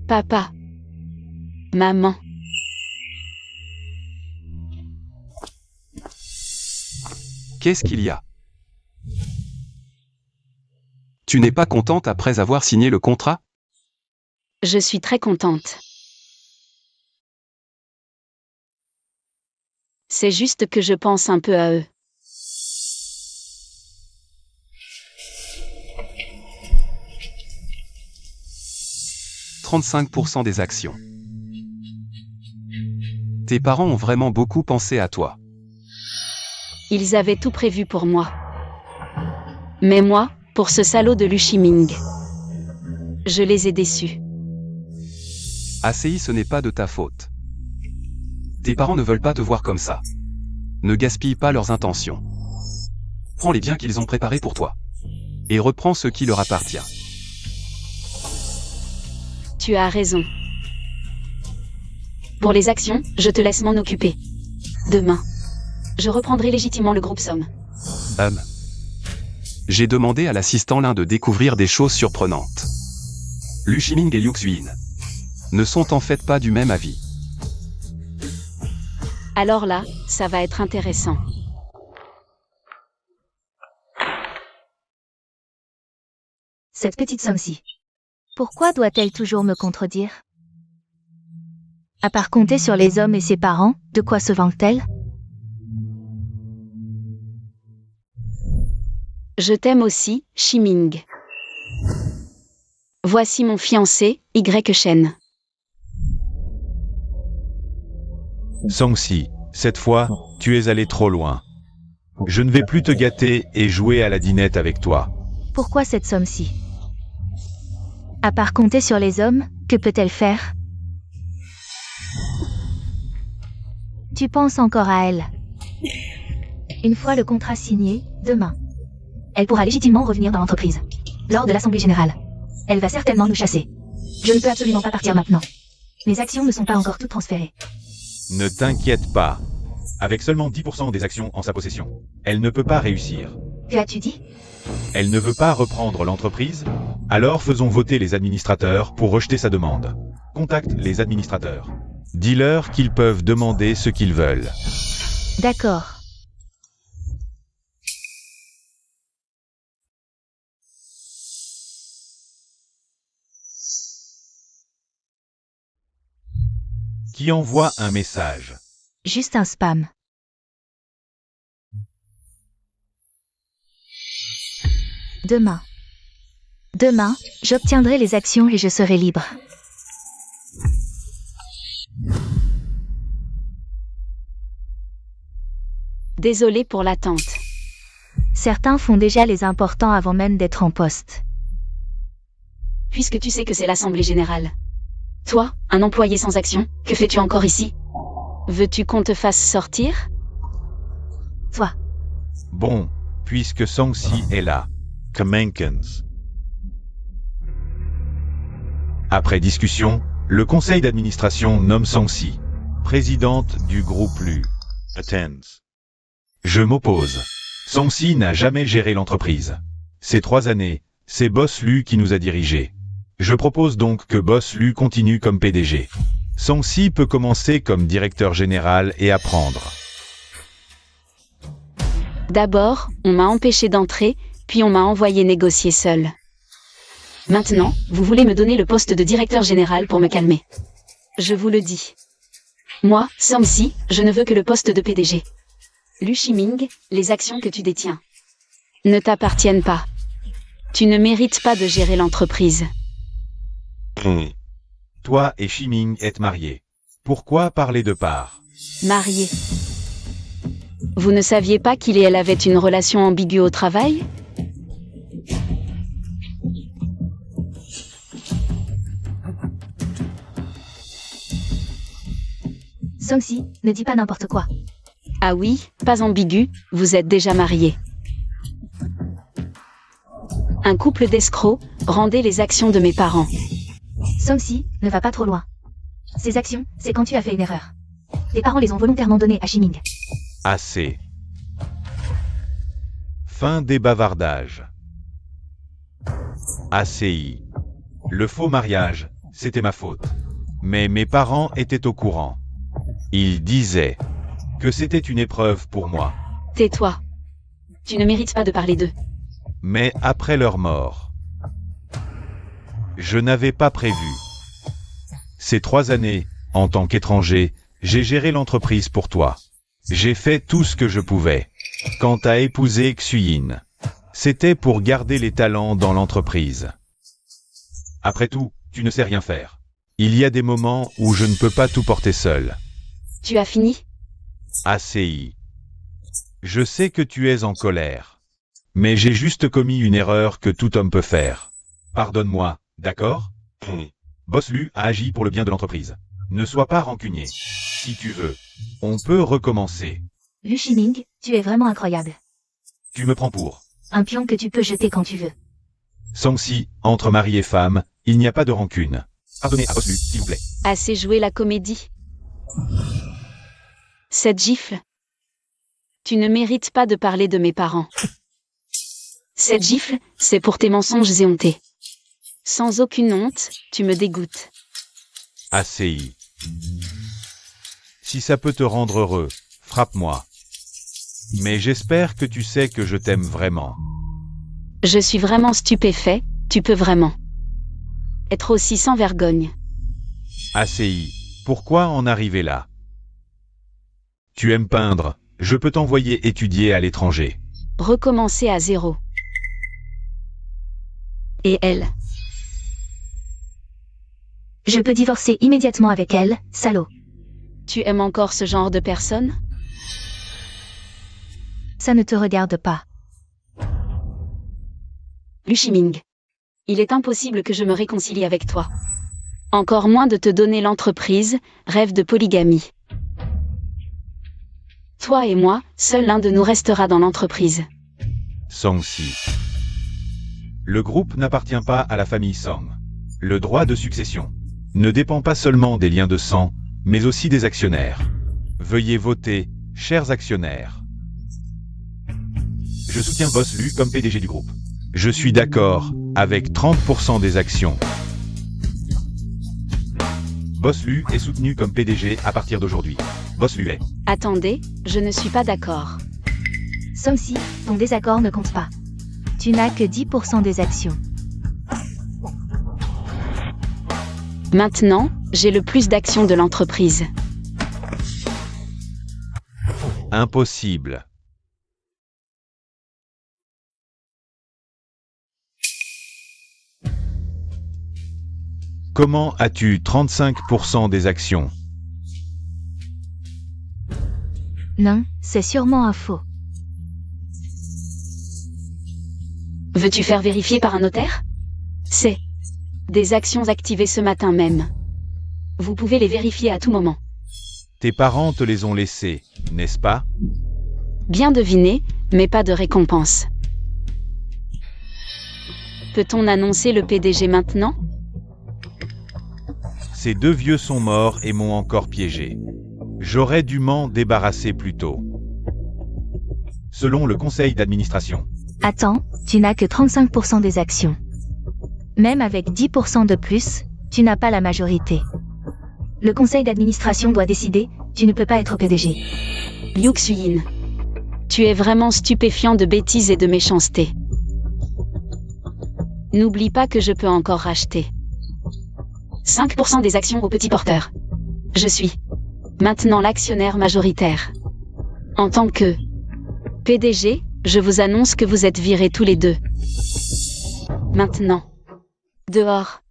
Papa. Maman. Qu'est-ce qu'il y a? Tu n'es pas contente après avoir signé le contrat? Je suis très contente. C'est juste que je pense un peu à eux. « 35% des actions. Tes parents ont vraiment beaucoup pensé à toi. Ils avaient tout prévu pour moi. Mais moi, pour ce salaud de Lu Shiming, je les ai déçus. ACI, ce n'est pas de ta faute. Tes parents ne veulent pas te voir comme ça. Ne gaspille pas leurs intentions. Prends les biens qu'ils ont préparés pour toi. Et reprends ce qui leur appartient. Tu as raison. Pour les actions, je te laisse m'en occuper. Demain, je reprendrai légitimement le groupe Somme. J'ai demandé à l'assistant Lin de découvrir des choses surprenantes. Lu Shiming et Liu Xuyin ne sont en fait pas du même avis. Alors là, ça va être intéressant. Cette petite somme-ci. Pourquoi doit-elle toujours me contredire? À part compter sur les hommes et ses parents, de quoi se vante-t-elle? Je t'aime aussi, Shiming. Voici mon fiancé, Y Shen. Songsi, cette fois, tu es allé trop loin. Je ne vais plus te gâter et jouer à la dinette avec toi. Pourquoi cette somme-ci? À part compter sur les hommes, que peut-elle faire? Tu penses encore à elle. Une fois le contrat signé, demain, elle pourra légitimement revenir dans l'entreprise. Lors de l'Assemblée Générale. Elle va certainement nous chasser. Je ne peux absolument pas partir maintenant. Mes actions ne sont pas encore toutes transférées. Ne t'inquiète pas. Avec seulement 10% des actions en sa possession, elle ne peut pas réussir. Que as-tu dit? Elle ne veut pas reprendre l'entreprise? Alors faisons voter les administrateurs pour rejeter sa demande. Contacte les administrateurs. Dis-leur qu'ils peuvent demander ce qu'ils veulent. D'accord. Qui envoie un message? Juste un spam. Demain. Demain, j'obtiendrai les actions et je serai libre. Désolé pour l'attente. Certains font déjà les importants avant même d'être en poste. Puisque tu sais que c'est l'Assemblée Générale. Toi, un employé sans action, que fais-tu encore ici? Veux-tu qu'on te fasse sortir? Toi. Bon, puisque Songsi est là. Kamenkens. Après discussion, le conseil d'administration nomme Songsi présidente du groupe Lu. Attends. Je m'oppose. Songsi n'a jamais géré l'entreprise. Ces 3 années, c'est Boss Lu qui nous a dirigés. Je propose donc que Boss Lu continue comme PDG. Songsi peut commencer comme directeur général et apprendre. D'abord, on m'a empêché d'entrer, puis on m'a envoyé négocier seul. Maintenant, vous voulez me donner le poste de directeur général pour me calmer. Je vous le dis. Moi, Songsi, je ne veux que le poste de PDG. Lu Shiming, les actions que tu détiens ne t'appartiennent pas. Tu ne mérites pas de gérer l'entreprise. Toi et Shiming êtes mariés. Pourquoi parler de part? Marié. Vous ne saviez pas qu'il et elle avaient une relation ambiguë au travail? Songsi, ne dis pas n'importe quoi. Ah oui, pas ambigu, vous êtes déjà mariés. Un couple d'escrocs, rendez les actions de mes parents. Song-si, ne va pas trop loin. Ces actions, c'est quand tu as fait une erreur. Tes parents les ont volontairement données à Shiming. Assez. Fin des bavardages. ACI. Le faux mariage, c'était ma faute. Mais mes parents étaient au courant. Ils disaient que c'était une épreuve pour moi. Tais-toi. Tu ne mérites pas de parler d'eux. Mais après leur mort, je n'avais pas prévu. Ces 3 années, en tant qu'étranger, j'ai géré l'entreprise pour toi. J'ai fait tout ce que je pouvais. Quant à épouser Xuyin, c'était pour garder les talents dans l'entreprise. Après tout, tu ne sais rien faire. Il y a des moments où je ne peux pas tout porter seul. Tu as fini? ACI. Je sais que tu es en colère. Mais j'ai juste commis une erreur que tout homme peut faire. Pardonne-moi, d'accord? Boss Lu a agi pour le bien de l'entreprise. Ne sois pas rancunier. Si tu veux, on peut recommencer. Lu Shiming, tu es vraiment incroyable. Tu me prends pour. Un pion que tu peux jeter quand tu veux. Song-si, entre mari et femme, il n'y a pas de rancune. Pardonnez à Boss Lu, s'il vous plaît. Assez joué la comédie. Cette gifle. Tu ne mérites pas de parler de mes parents. Cette gifle, c'est pour tes mensonges éhontés. Sans aucune honte, tu me dégoûtes. ACI. Si ça peut te rendre heureux, frappe-moi. Mais j'espère que tu sais que je t'aime vraiment. Je suis vraiment stupéfait, tu peux vraiment être aussi sans vergogne. ACI. Pourquoi en arriver là? Tu aimes peindre, je peux t'envoyer étudier à l'étranger. Recommencer à zéro. Et elle? Je peux divorcer immédiatement avec elle, salaud. Tu aimes encore ce genre de personne? Ça ne te regarde pas. Lu Shiming. Il est impossible que je me réconcilie avec toi. Encore moins de te donner l'entreprise, rêve de polygamie. Toi et moi, seul l'un de nous restera dans l'entreprise. Song-si. Le groupe n'appartient pas à la famille Song. Le droit de succession ne dépend pas seulement des liens de sang, mais aussi des actionnaires. Veuillez voter, chers actionnaires. Je soutiens Boss Lu comme PDG du groupe. Je suis d'accord avec 30% des actions. Boss Lu est soutenu comme PDG à partir d'aujourd'hui. Boss Lu est. Attendez, je ne suis pas d'accord. Song-si, ton désaccord ne compte pas. Tu n'as que 10% des actions. Maintenant, j'ai le plus d'actions de l'entreprise. Impossible. Comment as-tu 35% des actions? Non, c'est sûrement un faux. Veux-tu faire vérifier par un notaire? C'est des actions activées ce matin même. Vous pouvez les vérifier à tout moment. Tes parents te les ont laissées, n'est-ce pas? Bien deviné, mais pas de récompense. Peut-on annoncer le PDG maintenant? Ces 2 vieux sont morts et m'ont encore piégé. J'aurais dû m'en débarrasser plus tôt. Selon le conseil d'administration. Attends, tu n'as que 35% des actions. Même avec 10% de plus, tu n'as pas la majorité. Le conseil d'administration doit décider, tu ne peux pas être PDG. Liu Xuyin. Tu es vraiment stupéfiant de bêtises et de méchanceté. N'oublie pas que je peux encore racheter 5% des actions au petit porteur. Je suis maintenant l'actionnaire majoritaire. En tant que PDG, je vous annonce que vous êtes virés tous les deux. Maintenant. Dehors.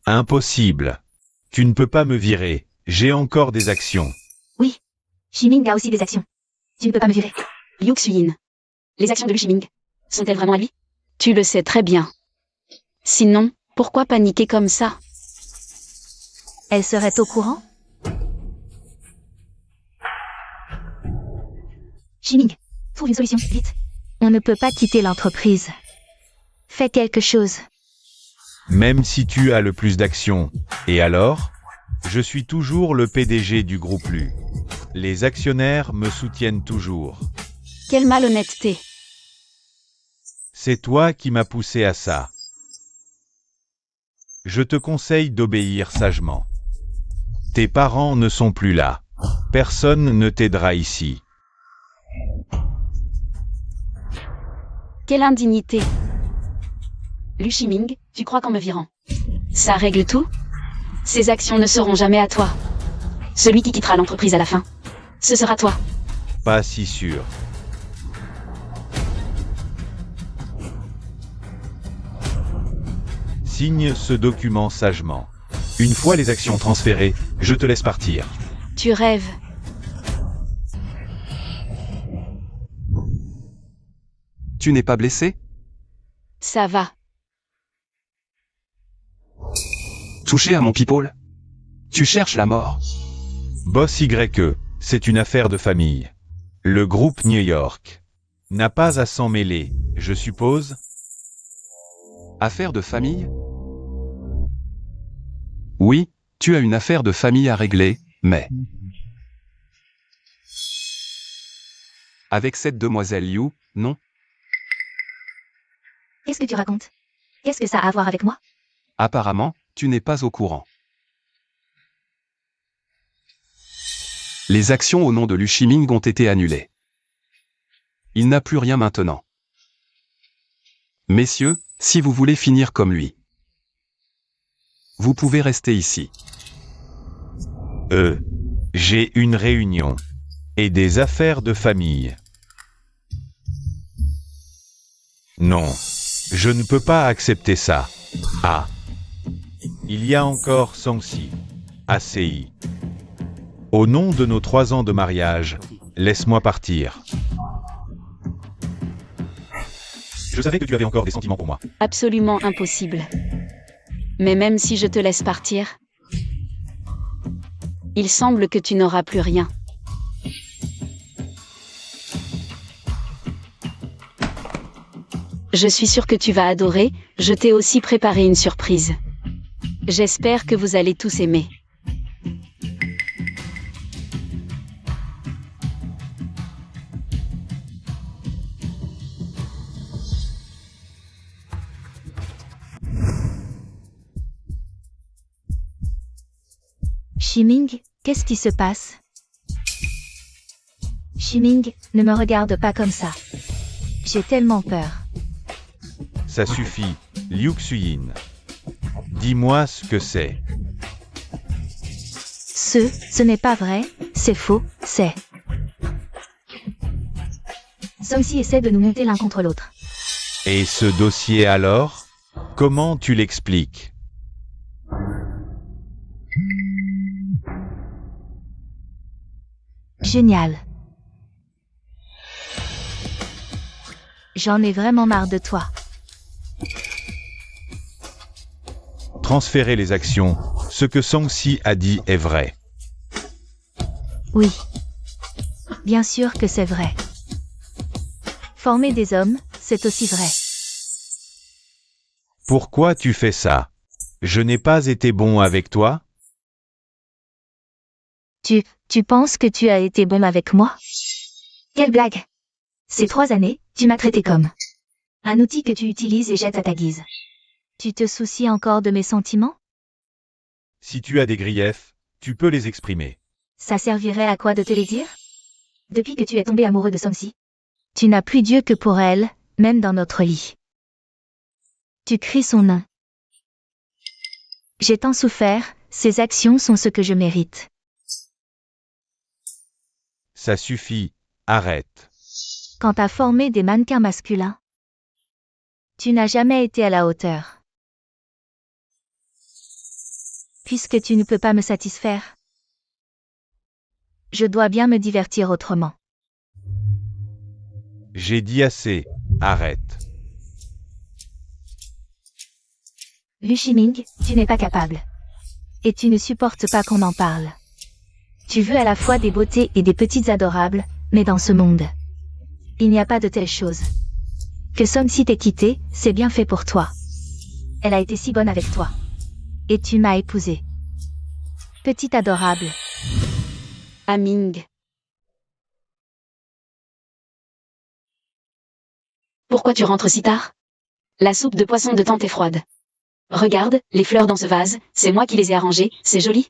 Impossible. Tu ne peux pas me virer. J'ai encore des actions. Oui. Shiming a aussi des actions. Tu ne peux pas me virer. Liu Xuyin. Les actions de Lu Shiming sont-elles vraiment à lui? Tu le sais très bien. Sinon, pourquoi paniquer comme ça? Elle serait au courant? Shiming, trouve une solution, vite. On ne peut pas quitter l'entreprise. Fais quelque chose. Même si tu as le plus d'actions. Et alors? Je suis toujours le PDG du groupe Lu. Les actionnaires me soutiennent toujours. Quelle malhonnêteté. C'est toi qui m'as poussé à ça. Je te conseille d'obéir sagement. Tes parents ne sont plus là. Personne ne t'aidera ici. Quelle indignité. Lu Shiming, tu crois qu'en me virant, ça règle tout? Ces actions ne seront jamais à toi. Celui qui quittera l'entreprise à la fin, ce sera toi. Pas si sûr. Signe ce document sagement. Une fois les actions transférées, je te laisse partir. Tu rêves. Tu n'es pas blessé? Ça va. Touché à mon people? Tu cherches la mort. Boss YE, c'est une affaire de famille. Le groupe New York n'a pas à s'en mêler, je suppose. Affaire de famille? Oui, tu as une affaire de famille à régler, mais... Avec cette demoiselle Liu, non? Qu'est-ce que tu racontes? Qu'est-ce que ça a à voir avec moi? Apparemment, tu n'es pas au courant. Les actions au nom de Lu Shiming ont été annulées. Il n'a plus rien maintenant. Messieurs, si vous voulez finir comme lui, vous pouvez rester ici. J'ai une réunion. Et des affaires de famille. Non, je ne peux pas accepter ça. Ah. Il y a encore Sangsi. ACI. Au nom de nos 3 ans de mariage, laisse-moi partir. Je savais que tu avais encore des sentiments pour moi. Absolument impossible. Mais même si je te laisse partir, il semble que tu n'auras plus rien. Je suis sûre que tu vas adorer, je t'ai aussi préparé une surprise. J'espère que vous allez tous aimer. Shiming, qu'est-ce qui se passe? Shiming, ne me regarde pas comme ça. J'ai tellement peur. Ça suffit, Liu Xuyin. Dis-moi ce que c'est. Ce n'est pas vrai, c'est faux, c'est... Sangsi essaie de nous monter l'un contre l'autre. Et ce dossier alors? Comment tu l'expliques? Génial. J'en ai vraiment marre de toi. Transférer les actions, ce que Sangsi a dit est vrai. Oui. Bien sûr que c'est vrai. Former des hommes, c'est aussi vrai. Pourquoi tu fais ça? Je n'ai pas été bon avec toi? Tu penses que tu as été bon avec moi? Quelle blague! Ces 3 années, tu m'as traité comme un outil que tu utilises et jettes à ta guise. Tu te soucies encore de mes sentiments? Si tu as des griefs, tu peux les exprimer. Ça servirait à quoi de te les dire? Depuis que tu es tombé amoureux de Sangsi, tu n'as plus Dieu que pour elle, même dans notre lit. Tu cries son nom. J'ai tant souffert, ces actions sont ce que je mérite. Ça suffit, arrête. Quant à former des mannequins masculins, tu n'as jamais été à la hauteur. Puisque tu ne peux pas me satisfaire, je dois bien me divertir autrement. J'ai dit assez, arrête. Lu Shiming, tu n'es pas capable. Et tu ne supportes pas qu'on en parle. Tu veux à la fois des beautés et des petites adorables, mais dans ce monde, il n'y a pas de telle chose. Que Sangsi t'ait quitté, c'est bien fait pour toi. Elle a été si bonne avec toi. Et tu m'as épousée. Petite adorable. Aming. Pourquoi tu rentres si tard? La soupe de poisson de tante est froide. Regarde, les fleurs dans ce vase, c'est moi qui les ai arrangées, c'est joli.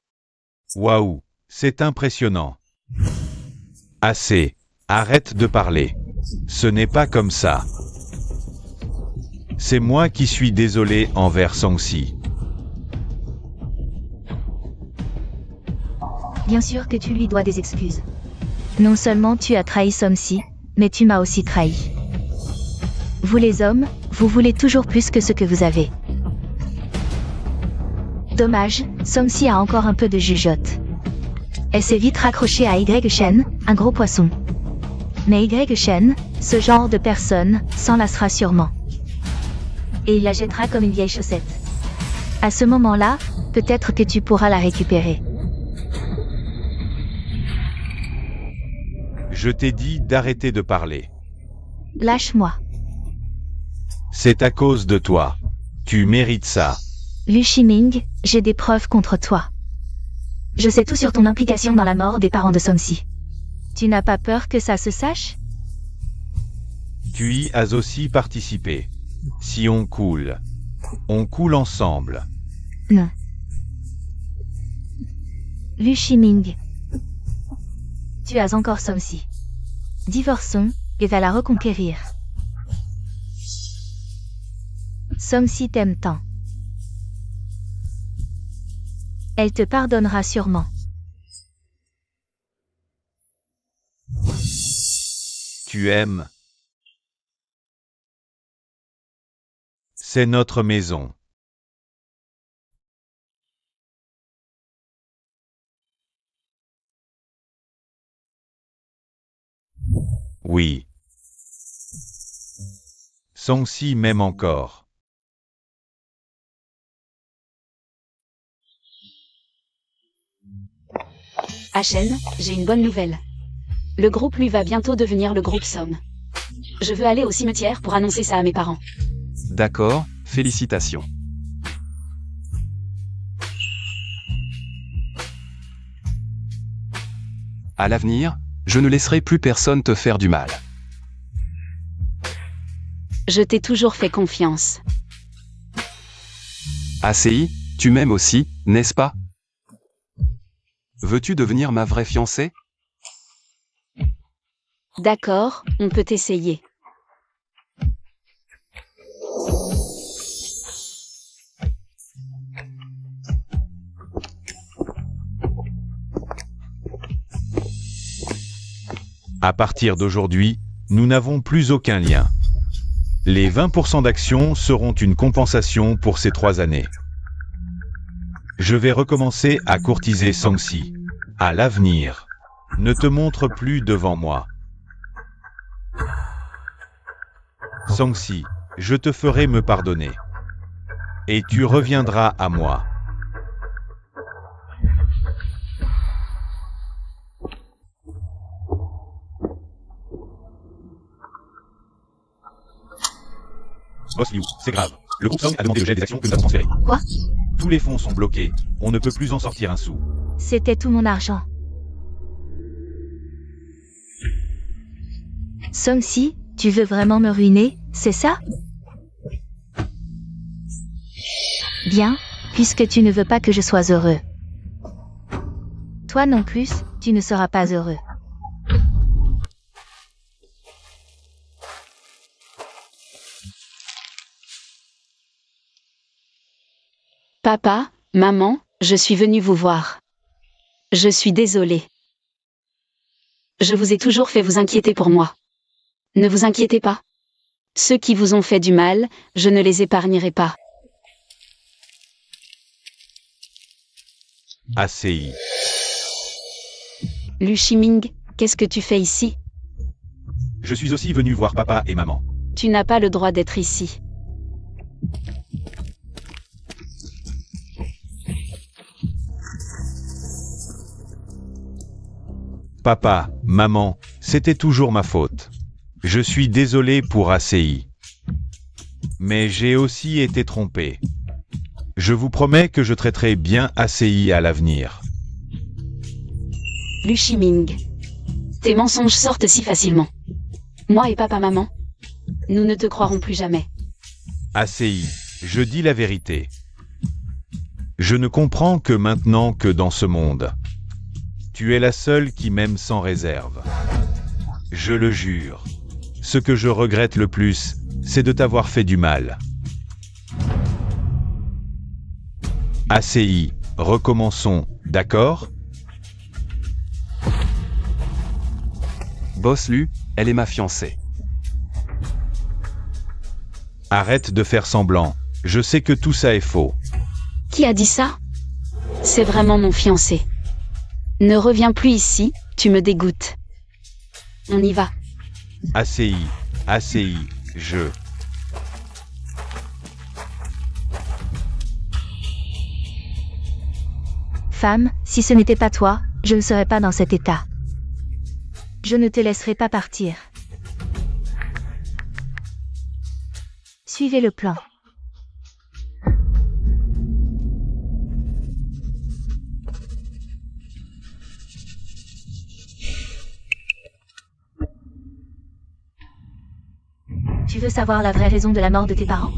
Waouh, c'est impressionnant. Assez, arrête de parler. Ce n'est pas comme ça. C'est moi qui suis désolé envers Sangsi. Bien sûr que tu lui dois des excuses. Non seulement tu as trahi Somsi, mais tu m'as aussi trahi. Vous les hommes, vous voulez toujours plus que ce que vous avez. Dommage, Somsi a encore un peu de jugeote. Elle s'est vite raccrochée à Y Shen, un gros poisson. Mais Y Shen, ce genre de personne, s'en lassera sûrement. Et il la jettera comme une vieille chaussette. À ce moment-là, peut-être que tu pourras la récupérer. Je t'ai dit d'arrêter de parler. Lâche-moi. C'est à cause de toi. Tu mérites ça. Lu Shiming, j'ai des preuves contre toi. Je sais tout sur ton implication dans la mort des parents de Somsi. Tu n'as pas peur que ça se sache? Tu y as aussi participé. Si on coule ensemble. Non. Lu Shiming. Tu as encore Somsi. Divorçons, et va la reconquérir. Somsi t'aime tant. Elle te pardonnera sûrement. Tu aimes. C'est notre maison. Oui. Sangsi m'aime encore. Achen, j'ai une bonne nouvelle. Le groupe lui va bientôt devenir le groupe Somme. Je veux aller au cimetière pour annoncer ça à mes parents. D'accord, félicitations. À l'avenir, je ne laisserai plus personne te faire du mal. Je t'ai toujours fait confiance. ACI, tu m'aimes aussi, n'est-ce pas? Veux-tu devenir ma vraie fiancée? D'accord, on peut essayer. À partir d'aujourd'hui, nous n'avons plus aucun lien. Les 20% d'actions seront une compensation pour ces 3 années. Je vais recommencer à courtiser Sangsi. À l'avenir, ne te montre plus devant moi. Sangsi, je te ferai me pardonner. Et tu reviendras à moi. Boss Liu, c'est grave. Le groupe Song a demandé le gel des actions que nous avons transférées. Quoi? Tous les fonds sont bloqués. On ne peut plus en sortir un sou. C'était tout mon argent. Songsi, tu veux vraiment me ruiner, c'est ça? Bien, puisque tu ne veux pas que je sois heureux. Toi non plus, tu ne seras pas heureux. Papa, maman, je suis venue vous voir. Je suis désolée. Je vous ai toujours fait vous inquiéter pour moi. Ne vous inquiétez pas. Ceux qui vous ont fait du mal, je ne les épargnerai pas. ACI. Lu Shiming, qu'est-ce que tu fais ici? Je suis aussi venu voir papa et maman. Tu n'as pas le droit d'être ici. Papa, maman, c'était toujours ma faute. Je suis désolé pour ACI. Mais j'ai aussi été trompé. Je vous promets que je traiterai bien ACI à l'avenir. Lu Shiming. Tes mensonges sortent si facilement. Moi et papa-maman, nous ne te croirons plus jamais. ACI, je dis la vérité. Je ne comprends que maintenant que dans ce monde. Tu es la seule qui m'aime sans réserve. Je le jure. Ce que je regrette le plus, c'est de t'avoir fait du mal. ACI, recommençons, d'accord? Boss Lu, elle est ma fiancée. Arrête de faire semblant. Je sais que tout ça est faux. Qui a dit ça? C'est vraiment mon fiancé. Ne reviens plus ici, tu me dégoûtes. On y va. ACI, ACI, je... Femme, si ce n'était pas toi, je ne serais pas dans cet état. Je ne te laisserai pas partir. Suivez le plan. Tu veux savoir la vraie raison de la mort de tes parents?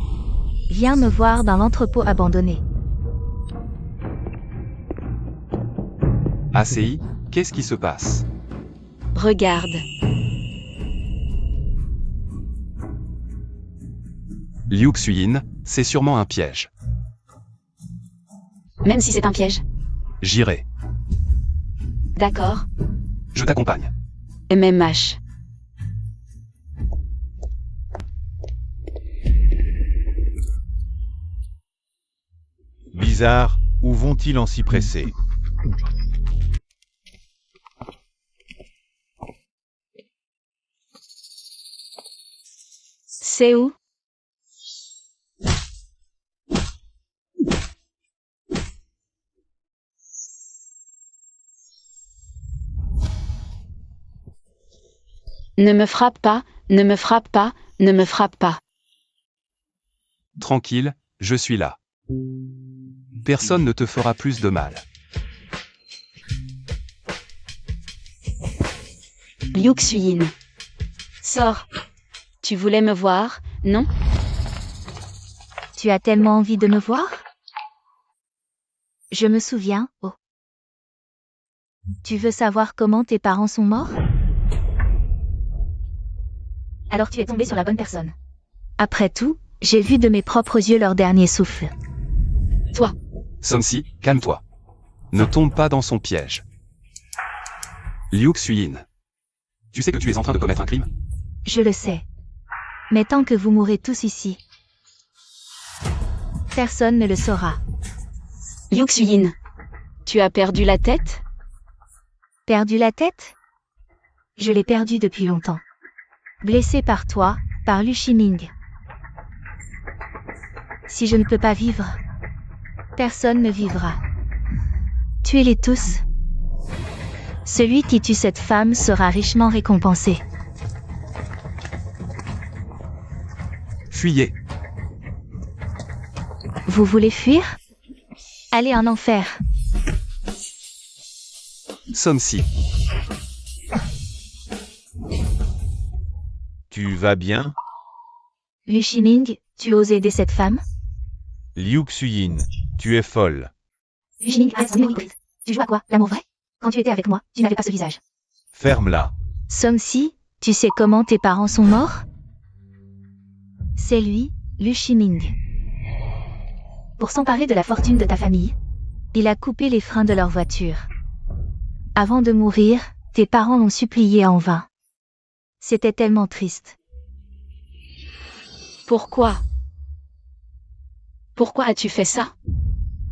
Viens me voir dans l'entrepôt abandonné. ACI, qu'est-ce qui se passe? Regarde. Liu Xuyin, c'est sûrement un piège. Même si c'est un piège. J'irai. D'accord. Je t'accompagne. MMH. Bizarre, où vont-ils en s'y presser? C'est où? Ne me frappe pas, ne me frappe pas, ne me frappe pas. Tranquille, je suis là. Personne ne te fera plus de mal. Liu Xuyin. Sors. Tu voulais me voir, non? Tu as tellement envie de me voir? Je me souviens, oh. Tu veux savoir comment tes parents sont morts? Alors tu es tombé sur la bonne personne. Après tout, j'ai vu de mes propres yeux leur dernier souffle. Toi. Somsi, calme-toi. Ne tombe pas dans son piège. Liu Xuyin. Tu sais que tu es en train de commettre un crime? Je le sais. Mais tant que vous mourrez tous ici, personne ne le saura. Liu Xuyin. Tu as perdu la tête? Perdu la tête? Je l'ai perdue depuis longtemps. Blessé par toi, par Lu Shiming. Si je ne peux pas vivre, personne ne vivra. Tuez-les tous. Celui qui tue cette femme sera richement récompensé. Fuyez. Vous voulez fuir? Allez en enfer. Somsi. Tu vas bien? Lu Shiming, tu oses aider cette femme? Liu Xuyin, tu es folle. Lu Shiming, arrête ton hypocrite. Tu joues à quoi? L'amour vrai? Quand tu étais avec moi, tu n'avais pas ce visage. Ferme-la. Somsi, tu sais comment tes parents sont morts? C'est lui, Lu Shiming. Pour s'emparer de la fortune de ta famille, il a coupé les freins de leur voiture. Avant de mourir, tes parents l'ont supplié en vain. C'était tellement triste. Pourquoi? Pourquoi as-tu fait ça?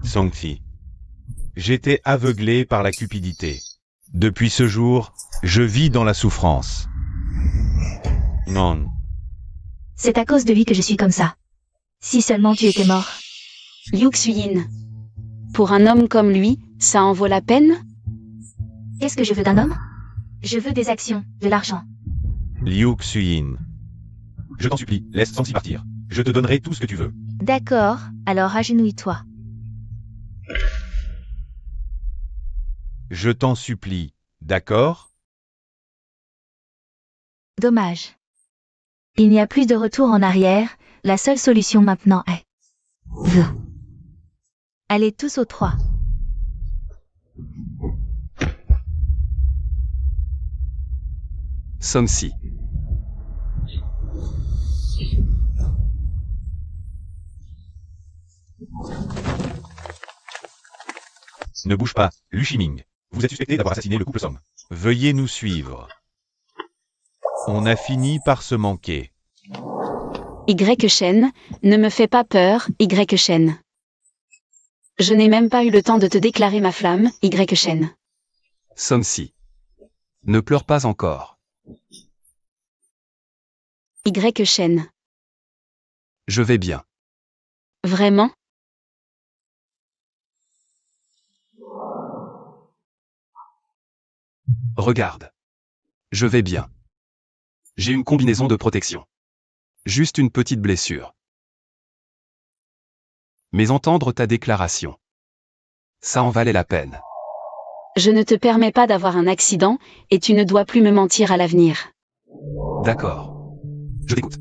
Songfi. J'étais aveuglé par la cupidité. Depuis ce jour, je vis dans la souffrance. Non. C'est à cause de lui que je suis comme ça. Si seulement tu étais mort. Liu Xuyin. Pour un homme comme lui, ça en vaut la peine? Qu'est-ce que je veux d'un homme? Je veux des actions, de l'argent. Liu Xuyin. Je t'en supplie, laisse Sansi partir. Je te donnerai tout ce que tu veux. D'accord, alors agenouille-toi. Je t'en supplie, d'accord? Dommage. Il n'y a plus de retour en arrière, la seule solution maintenant est... Allez tous aux trois. Somsi. Ne bouge pas, Lu Shiming. Vous êtes suspecté d'avoir assassiné le couple Somme. Veuillez nous suivre. On a fini par se manquer. Y Shen, ne me fais pas peur, Y Shen. Je n'ai même pas eu le temps de te déclarer ma flamme, Y Shen. Somsi. Ne pleure pas encore. Y Shen. Je vais bien. Vraiment? Regarde. Je vais bien. J'ai une combinaison de protection. Juste une petite blessure. Mais entendre ta déclaration. Ça en valait la peine. Je ne te permets pas d'avoir un accident, et tu ne dois plus me mentir à l'avenir. D'accord. Je t'écoute.